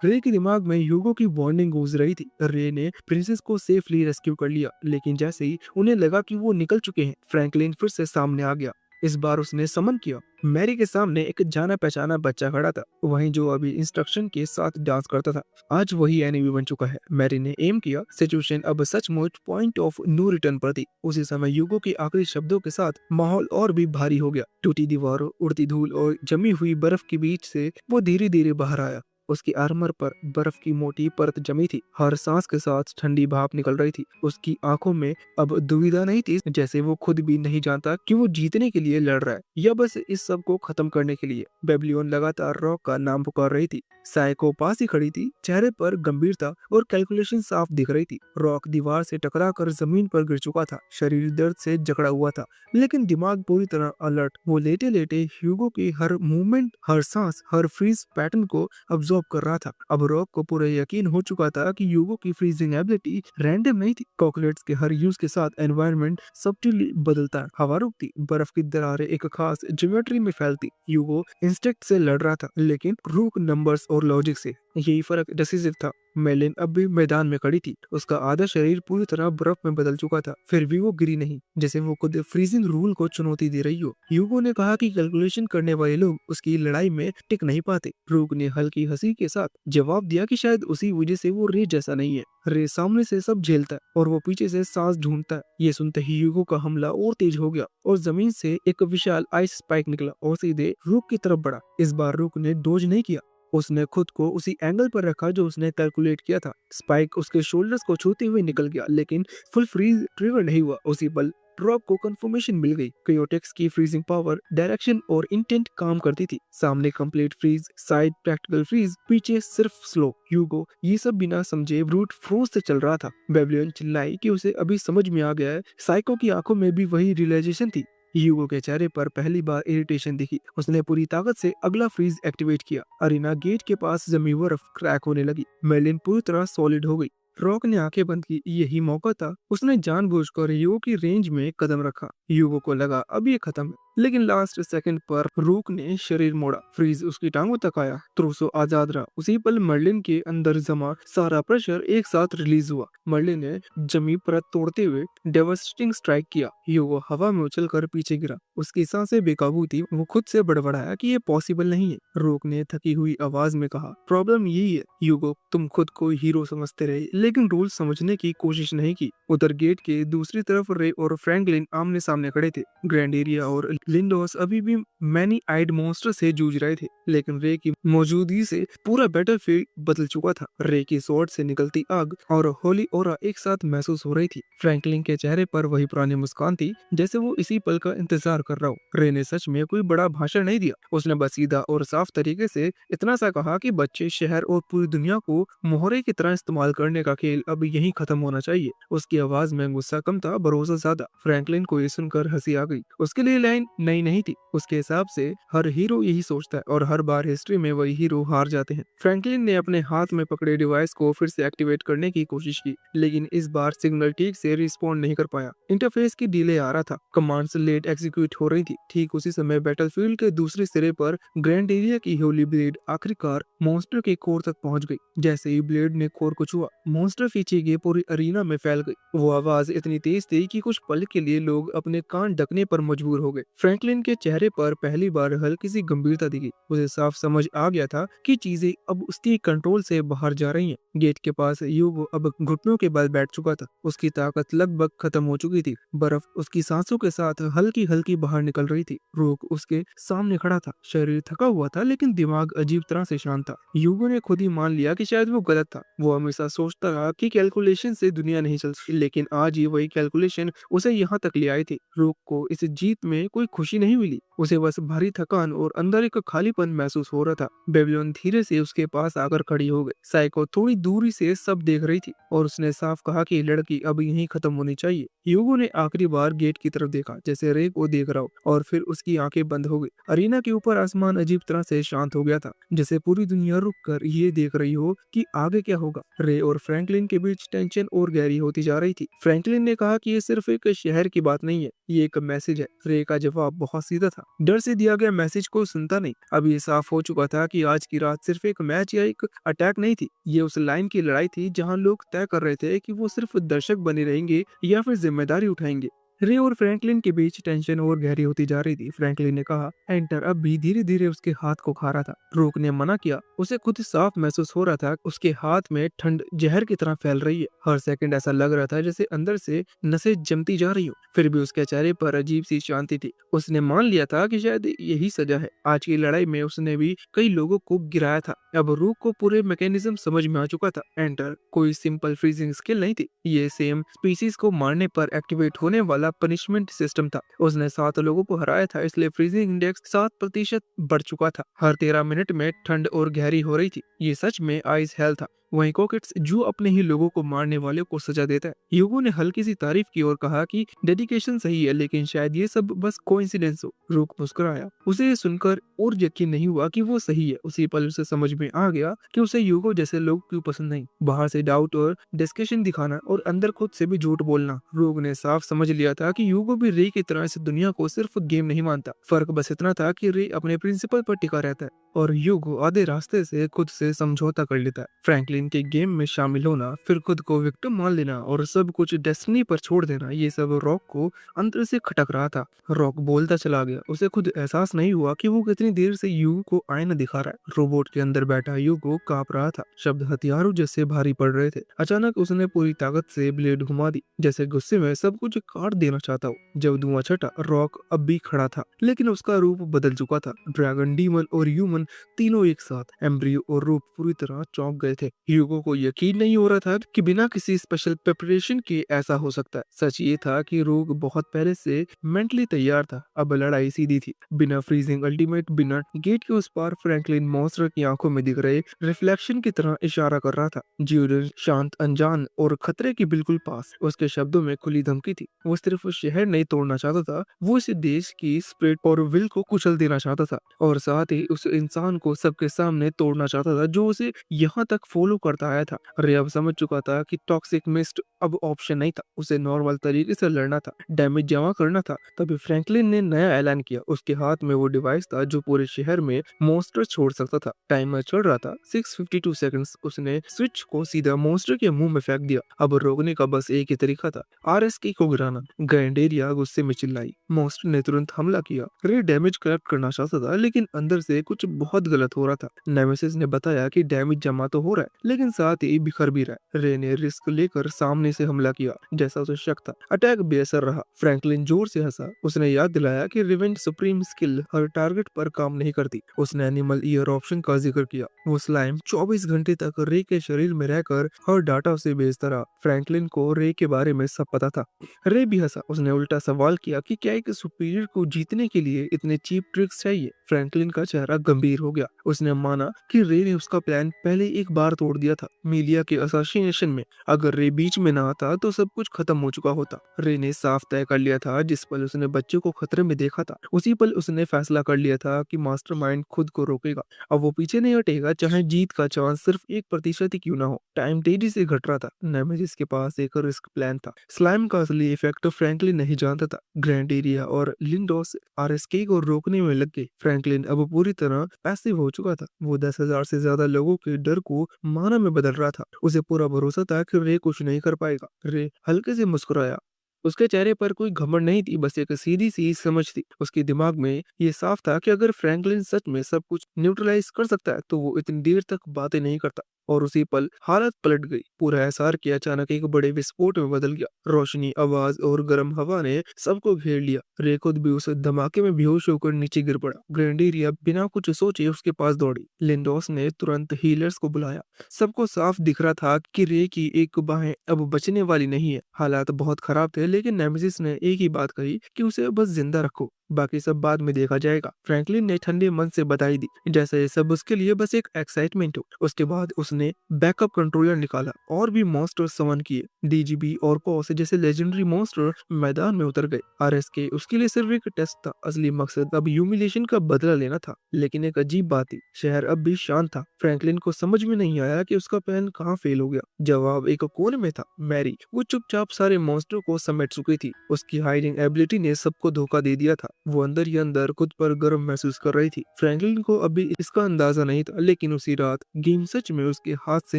Speaker 1: रे के दिमाग में ह्यूगो की वार्निंग गूंज रही थी। रे ने प्रिंसेस को सेफली रेस्क्यू कर लिया, लेकिन जैसे ही उन्हें लगा कि वो निकल चुके हैं, फ्रैंकलिन फिर से सामने आ गया। इस बार उसने समन किया। मैरी के सामने एक जाना पहचाना बच्चा खड़ा था, वहीं जो अभी इंस्ट्रक्शन के साथ डांस करता था। आज वही एनिमी बन चुका है। मैरी ने एम किया। सिचुएशन अब सचमुच पॉइंट ऑफ नो रिटर्न पर थी। उसी समय ह्यूगो के आखिरी शब्दों के साथ माहौल और भी भारी हो गया। टूटी दीवारों, उड़ती धूल और जमी हुई बर्फ के बीच से वो धीरे धीरे बाहर आया। उसकी आर्मर पर बर्फ की मोटी परत जमी थी। हर सांस के साथ ठंडी भाप निकल रही थी। उसकी आंखों में अब दुविधा नहीं थी, जैसे वो खुद भी नहीं जानता कि वो जीतने के लिए लड़ रहा है या बस इस सब को खत्म करने के लिए। बेबलियन लगातार रॉक का नाम पुकार रही थी। साइको पास ही खड़ी थी, चेहरे पर गंभीरता और कैलकुलेशन साफ दिख रही थी। रॉक दीवार से टकराकर जमीन पर गिर चुका था। शरीर दर्द से जकड़ा हुआ था, लेकिन दिमाग पूरी तरह अलर्ट। वो लेटे लेटे ह्यूगो की हर मूवमेंट, हर सांस, हर फ्रीज पैटर्न को ऑब्जर्व कर रहा था। अब रॉक को पूरा यकीन हो चुका था कि ह्यूगो की फ्रीजिंग एबिलिटी रैंडम नहीं थी। कॉकलेट्स के हर यूज के साथ एनवायरनमेंट सब्टिली बदलता, हवा रुकती, बर्फ की दरारें एक खास ज्योमेट्री में फैलती। ह्यूगो इंस्टिंक्ट से लड़ रहा था, लेकिन रूक नंबर्स और लॉजिक से। यही फर्क डिसिसिव था। मेलिन अब भी मैदान में खड़ी थी। उसका आधा शरीर पूरी तरह बर्फ में बदल चुका था, फिर भी वो गिरी नहीं, जैसे वो खुद फ्रीजिंग रूल को चुनौती दे रही हो। ह्यूगो ने कहा कि कैलकुलेशन करने वाले लोग उसकी लड़ाई में टिक नहीं पाते। रूक ने हल्की हंसी के साथ जवाब दिया कि शायद उसी वजह से वो रे जैसा नहीं है। रे सामने से सब झेलता है और वो पीछे से सांस ढूंढता है। ये सुनते ही ह्यूगो का हमला और तेज हो गया और जमीन से एक विशाल आइस स्पाइक निकला और सीधे रूक की तरफ बढ़ा। इस बार रूक ने डोज नहीं किया। उसने खुद को उसी एंगल पर रखा जो उसने कैलकुलेट किया था। स्पाइक उसके शोल्डर्स को छूते हुए निकल गया, लेकिन फुल फ्रीज ट्रिगर नहीं हुआ। उसी पल ड्रॉप को कंफर्मेशन मिल गई। क्रियोटेक्स की फ्रीजिंग पावर, डायरेक्शन और इंटेंट काम करती थी। सामने complete freeze, side practical freeze, पीछे सिर्फ स्लो। ह्यूगो ये सब बिना समझे ब्रूट फोर्स से चल रहा था। बेबलियन चिल्लाई कि उसे अभी समझ में आ गया है। साइको की आंखों में भी वही रियलाइजेशन थी। ह्यूगो के चेहरे पर पहली बार इरिटेशन दिखी। उसने पूरी ताकत से अगला फ्रीज एक्टिवेट किया। अरीना गेट के पास जमी बर्फ क्रैक होने लगी। मेलिन पूरी तरह सॉलिड हो गई। रॉक ने आंखें बंद की। यही मौका था। उसने जानबूझकर ह्यूगो की रेंज में कदम रखा। ह्यूगो को लगा अब ये खत्म है, लेकिन लास्ट सेकंड पर रूक ने शरीर मोड़ा। फ्रीज उसकी टांगों तक आया। त्रुसो आजाद रहा। उसी पल मर्लिन के अंदर जमा सारा प्रेशर एक साथ रिलीज हुआ। मर्लिन ने जमी परत तोड़ते हुए डेवास्टेटिंग स्ट्राइक किया। ह्यूगो हवा में उछलकर पीछे गिरा। उसकी सांसें बेकाबू थी। वो खुद से बड़बड़ाया कि ये पॉसिबल नहीं है। रूक ने थकी हुई आवाज में कहा, प्रॉब्लम यही है ह्यूगो, तुम खुद को हीरो समझते रहे, लेकिन रूल समझने की कोशिश नहीं की। उधर गेट के दूसरी तरफ रे और फ्रैंकलिन आमने सामने खड़े थे। ग्रैंडेरिया और लिंडोस अभी भी मैनी आइड मॉन्स्टर से जूझ रहे थे, लेकिन रे की मौजूदगी से पूरा बैटलफील्ड बदल चुका था। रे की स्वॉर्ड से निकलती आग और होली ओरा एक साथ महसूस हो रही थी। फ्रैंकलिन के चेहरे पर वही पुरानी मुस्कान थी, जैसे वो इसी पल का इंतजार कर रहा हो। रे ने सच में कोई बड़ा भाषण नहीं दिया। उसने बस सीधा और साफ तरीके से इतना सा कहा कि बच्चे, शहर और पूरी दुनिया को मोहरे की तरह इस्तेमाल करने का खेल अब यहीं खत्म होना चाहिए। उसकी आवाज में गुस्सा कम था, भरोसा ज्यादा। फ्रैंकलिन को ये सुनकर हंसी आ गई। उसके लिए लाइन नई नहीं थी। उसके हिसाब से हर हीरो यही सोचता है और हर बार हिस्ट्री में वही हीरो हार जाते हैं। फ्रैंकलिन ने अपने हाथ में पकड़े डिवाइस को फिर से एक्टिवेट करने की कोशिश की, लेकिन इस बार सिग्नल ठीक से रिस्पॉन्ड नहीं कर पाया। इंटरफेस की डिले आ रहा था। कमांड्स लेट एग्जीक्यूट हो रही थी। ठीक उसी समय बैटलफील्ड के दूसरे सिरे पर ग्रैंड एरिया की होली ब्लेड आखिरकार मॉन्स्टर के कोर तक पहुंच गई। जैसे ही ब्लेड ने कोर को छुआ, मॉन्स्टर पीछे गए पूरी अरीना में फैल गई। वो आवाज इतनी तेज थी कि कुछ पल के लिए लोग अपने कान ढकने पर मजबूर हो गए। फ्रैंकलिन के चेहरे पर पहली बार हल्की सी गंभीरता दिखी। उसे साफ समझ आ गया था कि चीजें अब उसकी कंट्रोल से बाहर जा रही हैं। गेट के पास यूगो अब घुटनों के बल बैठ चुका था। उसकी ताकत लगभग खत्म हो चुकी थी। बर्फ उसकी सांसों के साथ हल्की हल्की बाहर निकल रही थी। रोक उसके सामने खड़ा था। शरीर थका हुआ था लेकिन दिमाग अजीब तरह से शांत था। यूगो ने खुद ही मान लिया कि शायद वो गलत था। वो हमेशा सोचता रहा कि कैलकुलेशन से दुनिया नहीं चलती, लेकिन आज ही वही कैलकुलेशन उसे यहाँ तक ले आई थी। रोक को इस जीत में कोई खुशी नहीं मिली। उसे बस भारी थकान और अंदर एक खालीपन महसूस हो रहा था। बेबीलोन धीरे से उसके पास आकर खड़ी हो गई। साइको थोड़ी दूरी से सब देख रही थी और उसने साफ कहा कि लड़की अब यहीं खत्म होनी चाहिए। ह्यूगो ने आखिरी बार गेट की तरफ देखा, जैसे रे को देख रहा हो, और फिर उसकी आंखें बंद हो गई। अरीना के ऊपर आसमान अजीब तरह से शांत हो गया था, जैसे पूरी दुनिया रुक कर ये देख रही हो कि आगे क्या होगा। रे और फ्रैंकलिन के बीच टेंशन और गहरी होती जा रही थी। फ्रैंकलिन ने कहा कि ये सिर्फ एक शहर की बात नहीं है, ये एक मैसेज है। रे का जवाब बहुत सीधा था, डर से दिया गया मैसेज को सुनता नहीं। अब ये साफ हो चुका था कि आज की रात सिर्फ एक मैच या एक अटैक नहीं थी, ये उस लाइन की लड़ाई थी जहां लोग तय कर रहे थे कि वो सिर्फ दर्शक बने रहेंगे या फिर जिम्मेदारी उठाएंगे। रे और फ्रैंकलिन के बीच टेंशन और गहरी होती जा रही थी। फ्रैंकलिन ने कहा, एंटर अब भी धीरे धीरे उसके हाथ को खा रहा था। रोक ने मना किया। उसे खुद साफ महसूस हो रहा था, उसके हाथ में ठंड जहर की तरह फैल रही है। हर सेकंड ऐसा लग रहा था जैसे अंदर से नसें जमती जा रही हो। फिर भी उसके चेहरे पर अजीब सी शांति थी। उसने मान लिया था कि शायद यही सजा है। आज की लड़ाई में उसने भी कई लोगों को गिराया था। अब रूक को पूरे मैकेनिज्म समझ में आ चुका था। एंटर कोई सिंपल फ्रीजिंग स्किल नहीं थी, ये सेम स्पीसीज को मारने पर एक्टिवेट होने वाला पनिशमेंट सिस्टम था। उसने 7 लोगों को हराया था, इसलिए फ्रीजिंग इंडेक्स 7% बढ़ चुका था। हर 13 मिनट में ठंड और गहरी हो रही थी। ये सच में आइस हेल था। वहीं कोकेट्स जो अपने ही लोगों को मारने वाले को सजा देता है। ह्यूगो ने हल्की सी तारीफ की और कहा कि डेडिकेशन सही है, लेकिन शायद ये सब बस कोइंसिडेंस हो। रूक मुस्कुराया। उसे ये सुनकर और यकीन नहीं हुआ कि वो सही है। उसी पल उसे समझ में आ गया कि उसे ह्यूगो जैसे लोग क्यों पसंद नहीं। बाहर से डाउट और डिस्कशन दिखाना और अंदर खुद से भी झूठ बोलना। रूक ने साफ समझ लिया था कि ह्यूगो भी रे की तरह इस दुनिया को सिर्फ गेम नहीं मानता। फर्क बस इतना था कि रे अपने प्रिंसिपल पर टिका रहता है और ह्यूगो आधे रास्ते से खुद से समझौता कर लेता है। फ्रैंकलिन के गेम में शामिल होना, फिर खुद को विक्टिम मान लेना और सब कुछ डेस्टिनी पर छोड़ देना, ये सब रॉक को अंदर से खटक रहा था। रॉक बोलता चला गया। उसे खुद एहसास नहीं हुआ कि वो कितनी देर से ह्यूगो को आईना दिखा रहा है। रोबोट के अंदर बैठा ह्यूगो कांप रहा था। शब्द हथियारों जैसे भारी पड़ रहे थे। अचानक उसने पूरी ताकत से ब्लेड घुमा दी, जैसे गुस्से में सब कुछ काट देना चाहता हो। जब धुआं छटा, रॉक अब भी खड़ा था, लेकिन उसका रूप बदल चुका था। ड्रैगन, डीमन और ह्यूमन तीनों एक साथ। एम्ब्रियो और रूप पूरी तरह चौंक गए थे। ह्यूगो को यकीन नहीं हो रहा था कि बिना किसी स्पेशल प्रिपरेशन के ऐसा हो सकता है। सच ये था कि रोग बहुत पहले से मेंटली तैयार था। अब लड़ाई सीधी थी, बिना फ्रीजिंग अल्टीमेट, बिना गेट के उस पार। फ्रैंकलिन मॉन्स्टर की आंखों में दिख रहे रिफ्लेक्शन की तरह इशारा कर रहा था। जियोडन शांत, अनजान और खतरे के बिल्कुल पास। उसके शब्दों में खुली धमकी थी। वो सिर्फ शहर नहीं तोड़ना चाहता था, वो इस देश की स्पिरिट और विल को कुचल देना चाहता था, और साथ ही उस इंसान को सबके सामने तोड़ना चाहता था जो उसे यहाँ तक फॉलो करता आया था। रे अब समझ चुका था कि टॉक्सिक मिस्ट अब ऑप्शन नहीं था। उसे नॉर्मल तरीके से लड़ना था, डैमेज जमा करना था। तभी फ्रैंकलिन ने नया ऐलान किया। उसके हाथ में वो डिवाइस था जो पूरे शहर में मॉन्स्टर छोड़ सकता था। टाइमर चल रहा था, 652 सेकंड्स। उसने स्विच को सीधा मॉन्स्टर के मुंह में फेंक दिया। अब रोकने का बस एक ही तरीका था, RSK को गिराना। गैंडेरिया गुस्से में चिल्लाई। मॉन्स्टर ने तुरंत हमला किया। रे डैमेज कलेक्ट करना चाहता था, लेकिन अंदर से कुछ बहुत गलत हो रहा था। नेमेसिस ने बताया कि डैमेज जमा तो हो रहा है, लेकिन साथ ही बिखर भी रहा है। रे ने रिस्क लेकर सामने से हमला किया, जैसा उसे शक था। अटैक बेअसर रहा। फ्रैंकलिन जोर से हंसा। उसने याद दिलाया कि रिवेंज सुप्रीम स्किल हर टारगेट पर काम नहीं करती। उसने एनिमल ईयर ऑप्शन का जिक्र किया। वो स्लाइम 24 घंटे तक रे के शरीर में रहकर हर डाटा उसे भेजता रहा। फ्रैंकलिन को रे के बारे में सब पता था। रे भी हंसा। उसने उल्टा सवाल किया कि क्या एक सुपीरियर को जीतने के लिए इतने चीप ट्रिक्स चाहिए? फ्रैंकलिन का चेहरा गंभीर हो गया। उसने माना कि रे ने उसका प्लान पहले एक बार तोड़ दिया था, मीलिया के असैसिनेशन में। अगर रे बीच में ना आता तो सब कुछ खत्म हो चुका होता। रे ने साफ तय कर लिया था, जिस पल उसने बच्चे को खतरे में देखा था, उसी पल उसने फैसला कर लिया था कि मास्टरमाइंड खुद को रोकेगा। अब वो पीछे नहीं हटेगा, चाहे जीत का चांस सिर्फ 1% ही क्यों ना हो। टाइम तेजी से घट रहा था। नेमेसिस के पास एक रिस्क प्लान था। स्लाइम का असली इफेक्ट फ्रैंकलिन नहीं जानता था। ग्रैंड एरिया और लिंडोस RSK को रोकने में लग गए। फ्रैंकलिन अब पूरी तरह पैसिव हो चुका था। वो 10,000 से ज्यादा लोगों के डर को माना में बदल रहा था। उसे पूरा भरोसा था कि रे कुछ नहीं कर पाएगा। रे हल्के से मुस्कुराया। उसके चेहरे पर कोई घमंड नहीं थी, बस एक सीधी सी समझ थी। उसके दिमाग में ये साफ था कि अगर फ्रैंकलिन सच में सब कुछ न्यूट्रलाइज कर सकता है तो वो इतनी देर तक बातें नहीं करता। और उसी पल हालत पलट गई। पूरा एहसार के अचानक एक बड़े विस्फोट में बदल गया। रोशनी, आवाज और गर्म हवा ने सबको घेर लिया। रे खुद भी उस धमाके में बेहोश होकर नीचे गिर पड़ा। ग्रेंडेरिया बिना कुछ सोचे उसके पास दौड़ी। लिंडोस ने तुरंत हीलर्स को बुलाया। सबको साफ दिख रहा था कि रे की एक बाहें अब बचने वाली नहीं है। हालात बहुत खराब थे, लेकिन नेमेसिस ने एक ही बात कही कि उसे बस जिंदा रखो, बाकी सब बाद में देखा जाएगा। फ्रैंकलिन ने ठंडे मन से बधाई दी, जैसे ये सब उसके लिए बस एक एक्साइटमेंट हो। उसके बाद उसने बैकअप कंट्रोलर निकाला और भी मॉन्स्टर समन किए। डीजीबी और पॉस जैसे लेजेंडरी मॉन्स्टर मैदान में उतर गए। आरएसके उसके लिए सिर्फ एक टेस्ट था। असली मकसद अब ह्यूमिलेशन का बदला लेना था। लेकिन एक अजीब बात थी, शहर अब भी शांत था। फ्रैंकलिन को समझ में नहीं आया कि उसका प्लान कहाँ फेल हो गया। जवाब एक कोने में था, मैरी। वो चुपचाप सारे मॉन्स्टर को समेट चुकी थी। उसकी हाइडिंग एबिलिटी ने सबको धोखा दे दिया था। वो अंदर ही अंदर खुद पर गर्व महसूस कर रही थी। फ्रैंकलिन को अभी इसका अंदाजा नहीं था, लेकिन उसी रात गेम सच में उसके हाथ से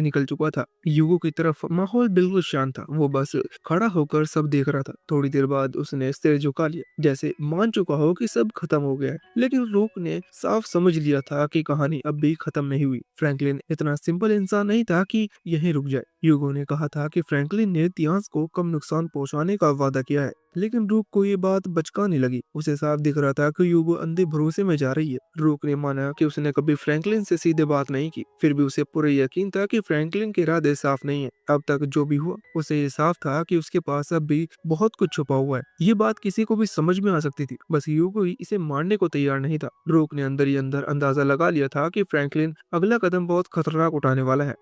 Speaker 1: निकल चुका था। युगो की तरफ माहौल बिल्कुल शांत था। वो बस खड़ा होकर सब देख रहा था। थोड़ी देर बाद उसने सिर झुका लिया, जैसे मान चुका हो कि सब खत्म हो गया है। लेकिन रूक ने साफ समझ लिया था कि कहानी अब भी खत्म नहीं हुई। फ्रैंकलिन इतना सिंपल इंसान नहीं था कि यहीं रुक जाए। यूगो ने कहा था कि फ्रैंकलिन ने तियांस को कम नुकसान पहुंचाने का वादा किया है, लेकिन रूक को ये बात बचकानी लगी। उसे साफ दिख रहा था कि यूगो अंधे भरोसे में जा रही है। रूक ने माना कि उसने कभी फ्रैंकलिन से सीधे बात नहीं की, फिर भी उसे पूरा यकीन था कि फ्रैंकलिन के इरादे साफ नहीं है। अब तक जो भी हुआ, उसे ये साफ था कि उसके पास अब भी बहुत कुछ छुपा हुआ है। ये बात किसी को भी समझ में आ सकती थी, बस यूगो ही इसे मानने को तैयार नहीं था। रूक ने अंदर ही अंदर अंदाजा लगा लिया था कि फ्रैंकलिन अगला कदम बहुत खतरनाक उठाने वाला है।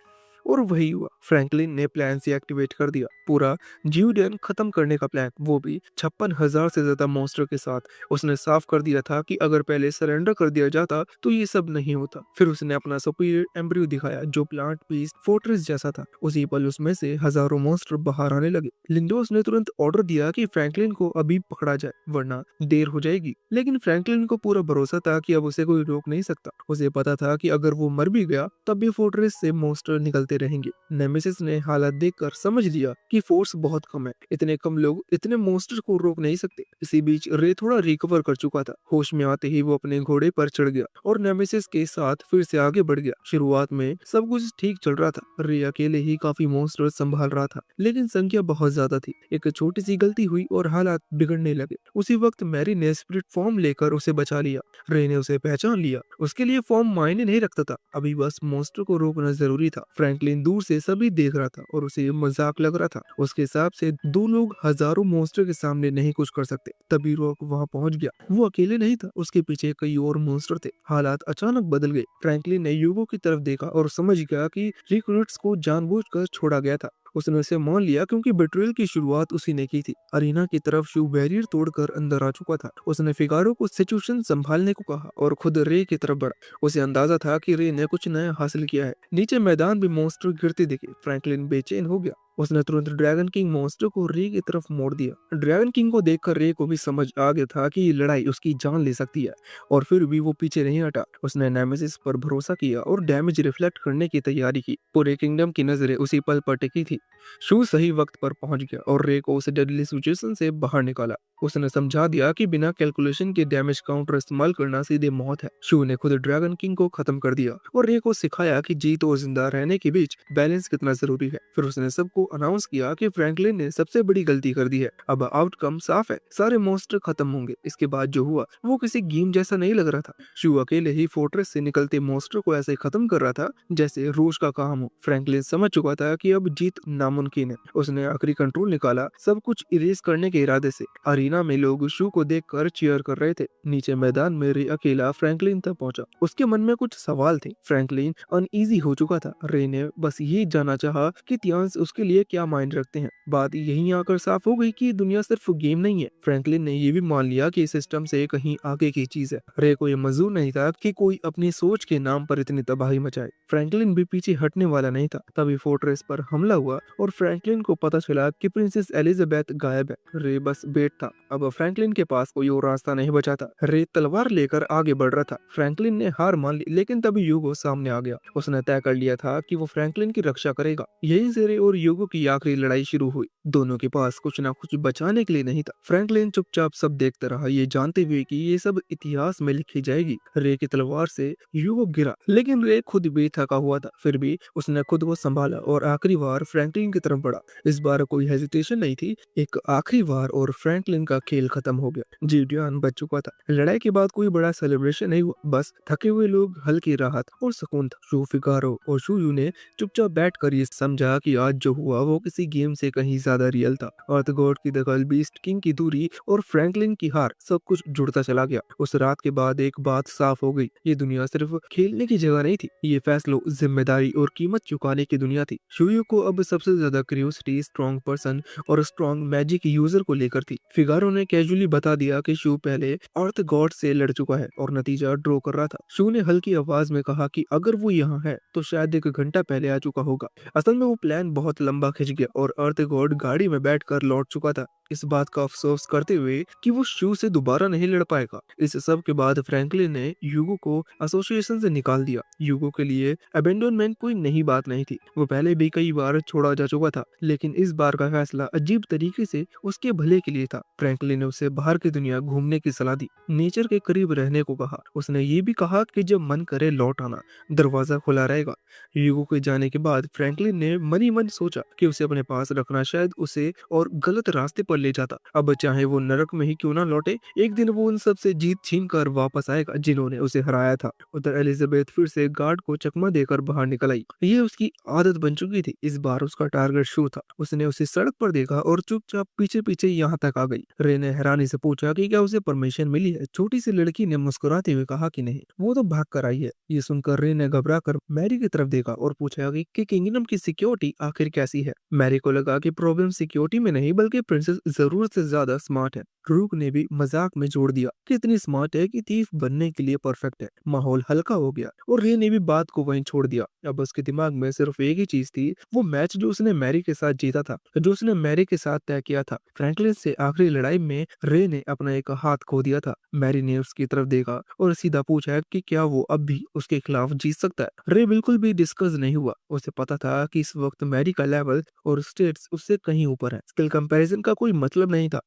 Speaker 1: और वही हुआ। फ्रैंकलिन ने प्लान से एक्टिवेट कर दिया, पूरा जीवडेन खत्म करने का प्लान, वो भी 56,000 से ज्यादा मॉन्स्टर के साथ। उसने साफ कर दिया था कि अगर पहले सरेंडर कर दिया जाता तो ये सब नहीं होता। फिर उसने अपना सुपीरियर एम्ब्रियो दिखाया, जो प्लांट पीस फोर्ट्रेस जैसा था। उसी पल उसमें से हजारों मॉन्स्टर बाहर आने लगे। लिंडोस ने तुरंत ऑर्डर दिया कि फ्रैंकलिन को अभी पकड़ा जाए, वरना देर हो जाएगी। लेकिन फ्रैंकलिन को पूरा भरोसा था कि अब उसे कोई रोक नहीं सकता। उसे पता था कि अगर वो मर भी गया तब भी फोर्ट्रेस से मॉन्स्टर निकलते रहेंगे। नेमेसिस ने हालात देखकर समझ लिया कि फोर्स बहुत कम है। इतने कम लोग इतने मॉन्स्टर को रोक नहीं सकते। इसी बीच रे थोड़ा रिकवर कर चुका था। होश में आते ही वो अपने घोड़े पर चढ़ गया और नेमेसिस के साथ फिर से आगे बढ़ गया। शुरुआत में सब कुछ ठीक चल रहा था। रे अकेले ही काफी मॉन्स्टर संभाल रहा था, लेकिन संख्या बहुत ज्यादा थी। एक छोटी सी गलती हुई और हालात बिगड़ने लगे। उसी वक्त मैरी ने स्पिरिट फॉर्म लेकर उसे बचा लिया। रे ने उसे पहचान लिया। उसके लिए फॉर्म मायने नहीं रखता था, अभी बस मॉन्स्टर को रोकना जरूरी था। फ्रैंकलिन दूर से सभी देख रहा था और उसे मजाक लग रहा था। उसके हिसाब से दो लोग हजारों मॉन्स्टर के सामने नहीं कुछ कर सकते। तभी रॉक वहां पहुंच गया। वो अकेले नहीं था, उसके पीछे कई और मॉन्स्टर थे। हालात अचानक बदल गए। फ्रैंकलिन ने यूगो की तरफ देखा और समझ गया कि रिक्रूट्स को जानबूझकर छोड़ा गया था। उसने उसे मान लिया क्योंकि बेट्रियल की शुरुआत उसी ने की थी। अरीना की तरफ शिव बैरियर तोड़कर अंदर आ चुका था। उसने फिगारो को सिचुएशन संभालने को कहा और खुद रे की तरफ बढ़ा। उसे अंदाजा था कि रे ने कुछ नया हासिल किया है। नीचे मैदान में मॉन्स्टर गिरते दिखे। फ्रैंकलिन बेचैन हो गया। उसने तुरंत ड्रैगन किंग मॉन्स्टर को रे की तरफ मोड़ दिया। ड्रैगन किंग को देखकर रे को भी समझ आ गया था कि ये लड़ाई उसकी जान ले सकती है, और फिर भी वो पीछे नहीं हटा। उसने नेमेसिस पर भरोसा किया और डैमेज रिफ्लेक्ट करने की तैयारी की। पूरे किंगडम की नजरें उसी पल पर टिकी थी। शू सही वक्त पर पहुंच गया और रे को उस डेडली सिचुएशन से बाहर निकाला। उसने समझा दिया कि बिना कैलकुलेशन के डैमेज काउंटर इस्तेमाल करना सीधे मौत है। शू ने खुद ड्रैगन किंग को खत्म कर दिया और रे को सिखाया कि जीत और जिंदा रहने के बीच बैलेंस कितना जरूरी है। फिर उसने सबको अनाउंस किया कि फ्रैंकलिन ने सबसे बड़ी गलती कर दी है। अब आउटकम साफ है, सारे मॉन्स्टर खत्म होंगे। इसके बाद जो हुआ वो किसी गेम जैसा नहीं लग रहा था। शू अकेले ही फोर्ट्रेस से निकलते मॉन्स्टर को ऐसे खत्म कर रहा था जैसे रोज का काम हो। फ्रैंकलिन समझ चुका था कि अब जीत नामुमकिन है। उसने आखिरी कंट्रोल निकाला, सब कुछ इरेज करने के इरादे से। अरीना में लोग शू को देखकर चीयर कर रहे थे। नीचे मैदान में रे अकेला फ्रैंकलिन तक पहुंचा। उसके मन में कुछ सवाल थे। फ्रैंकलिन अनईजी हो चुका था। रे ने बस ये जानना चाहा कि तियांस उसके लिए क्या मायने रखते हैं। बात यहीं आकर साफ हो गई कि दुनिया सिर्फ गेम नहीं है। फ्रैंकलिन ने ये भी मान लिया कि इस सिस्टम से कहीं आगे की चीज है। रे को ये मंजूर नहीं था कि कोई अपनी सोच के नाम पर इतनी तबाही मचाए। फ्रैंकलिन भी पीछे हटने वाला नहीं था। तभी फोर्ट्रेस पर हमला हुआ और फ्रैंकलिन को पता चला कि प्रिंसेस एलिजाबेथ गायब है। रे बस बेट था। अब फ्रैंकलिन के पास कोई और रास्ता नहीं बचा था। रे तलवार लेकर आगे बढ़ रहा था। फ्रैंकलिन ने हार मान ली, लेकिन तभी यूगो सामने आ गया। उसने तय कर लिया था कि वो फ्रैंकलिन की रक्षा करेगा। यहीं से रे और यूगो की आखिरी लड़ाई शुरू हुई। दोनों के पास कुछ ना कुछ बचाने के लिए नहीं था। फ्रैंकलिन चुपचाप सब देखता रहा, ये जानते हुए कि ये सब इतिहास में लिखी जाएगी। रे की तलवार से यूगो गिरा, लेकिन रे खुद भी थका हुआ था। फिर भी उसने खुद को संभाला और आखिरी बार फ्रैंकलिन की तरफ बढ़ा। इस बार कोई हेजिटेशन नहीं थी। एक आखिरी बार और फ्रैंकलिन का खेल खत्म हो गया। जीडियन बच चुका था। लड़ाई के बाद कोई बड़ा सेलिब्रेशन नहीं हुआ, बस थके हुए लोग, हल्की राहत और सुकून था। शू फिगारो और शूयू ने चुपचाप बैठकर ये समझा कि आज जो हुआ वो किसी गेम से कहीं ज्यादा रियल था। अर्थ गॉड की दखल, बीस्ट किंग की दूरी और फ्रैंकलिन की हार, सब कुछ जुड़ता चला गया। उस रात के बाद एक बात साफ हो गई, ये दुनिया सिर्फ खेलने की जगह नहीं थी, ये फैसलों, जिम्मेदारी और कीमत चुकाने की दुनिया थी। शूयू को अब सबसे ज्यादा क्यूरियोसिटी स्ट्रॉन्ग पर्सन और स्ट्रॉन्ग मैजिक यूजर को लेकर थी। फिगारो ने कैजुअली बता दिया कि शू पहले अर्थ गॉड से लड़ चुका है और नतीजा ड्रॉ कर रहा था। शू ने हल्की आवाज में कहा कि अगर वो यहाँ है तो शायद 1 घंटा पहले आ चुका होगा। असल में वो प्लान बहुत लंबा खिंच गया और अर्थ गॉड गाड़ी में बैठकर लौट चुका था, इस बात का अफसोस करते हुए कि वो शू से दोबारा नहीं लड़ पाएगा। इस सब के बाद फ्रैंकलिन ने यूगो को एसोसिएशन से निकाल दिया। यूगो के लिए अबेंडोनमेंट कोई नई बात नहीं थी, वो पहले भी कई बार छोड़ा जा चुका था, लेकिन इस बार का फैसला अजीब तरीके से उसके भले के लिए था। फ्रैंकलिन ने उसे बाहर की दुनिया घूमने की सलाह दी, नेचर के करीब रहने को कहा। उसने ये भी कहा कि जब मन करे लौट आना, दरवाजा खुला रहेगा। यूगो के जाने के बाद फ्रैंकलिन ने मन ही मन सोचा कि उसे अपने पास रखना शायद उसे और गलत रास्ते पर ले जाता। अब चाहे वो नरक में ही क्यों ना लौटे, एक दिन वो उन सब से जीत छीन कर वापस आएगा जिन्होंने उसे हराया था। उधर एलिजाबेथ फिर से गार्ड को चकमा देकर बाहर निकल आई। ये उसकी आदत बन चुकी थी। इस बार उसका टारगेट शू था। उसने उसे सड़क पर देखा और चुपचाप पीछे पीछे यहाँ तक आ गई। रे ने हैरानी से पूछा कि क्या उसे परमिशन मिली है। छोटी सी लड़की ने मुस्कुराते हुए कहा कि नहीं, वो तो भाग कर आई है। ये सुनकर रे ने घबरा कर मैरी की तरफ देखा और पूछा कि किंगडम की सिक्योरिटी आखिर कैसी है। मैरी को लगा कि प्रॉब्लम सिक्योरिटी में नहीं बल्कि प्रिंसेस जरूरत से ज्यादा स्मार्ट है। रूक ने भी मजाक में जोड़ दिया कि इतनी स्मार्ट है कि थीफ बनने के लिए परफेक्ट है। माहौल हल्का हो गया और रे ने भी बात को वहीं छोड़ दिया। अब उसके दिमाग में सिर्फ एक ही चीज थी, वो मैच जो उसने मैरी के साथ जीता था, जो उसने मैरी के साथ तय किया था। फ्रैंकलिन से आखिरी लड़ाई में रे ने अपना एक हाथ खो दिया था। मैरी ने उसकी तरफ देखा और सीधा पूछा कि क्या वो अब भी उसके खिलाफ जीत सकता है। रे बिल्कुल भी डिस्कस नहीं हुआ। उसे पता था कि इस वक्त मैरी का लेवल और स्टेट्स उससे कहीं ऊपर है। स्किल कंपैरिजन का कोई मतलब नहीं था।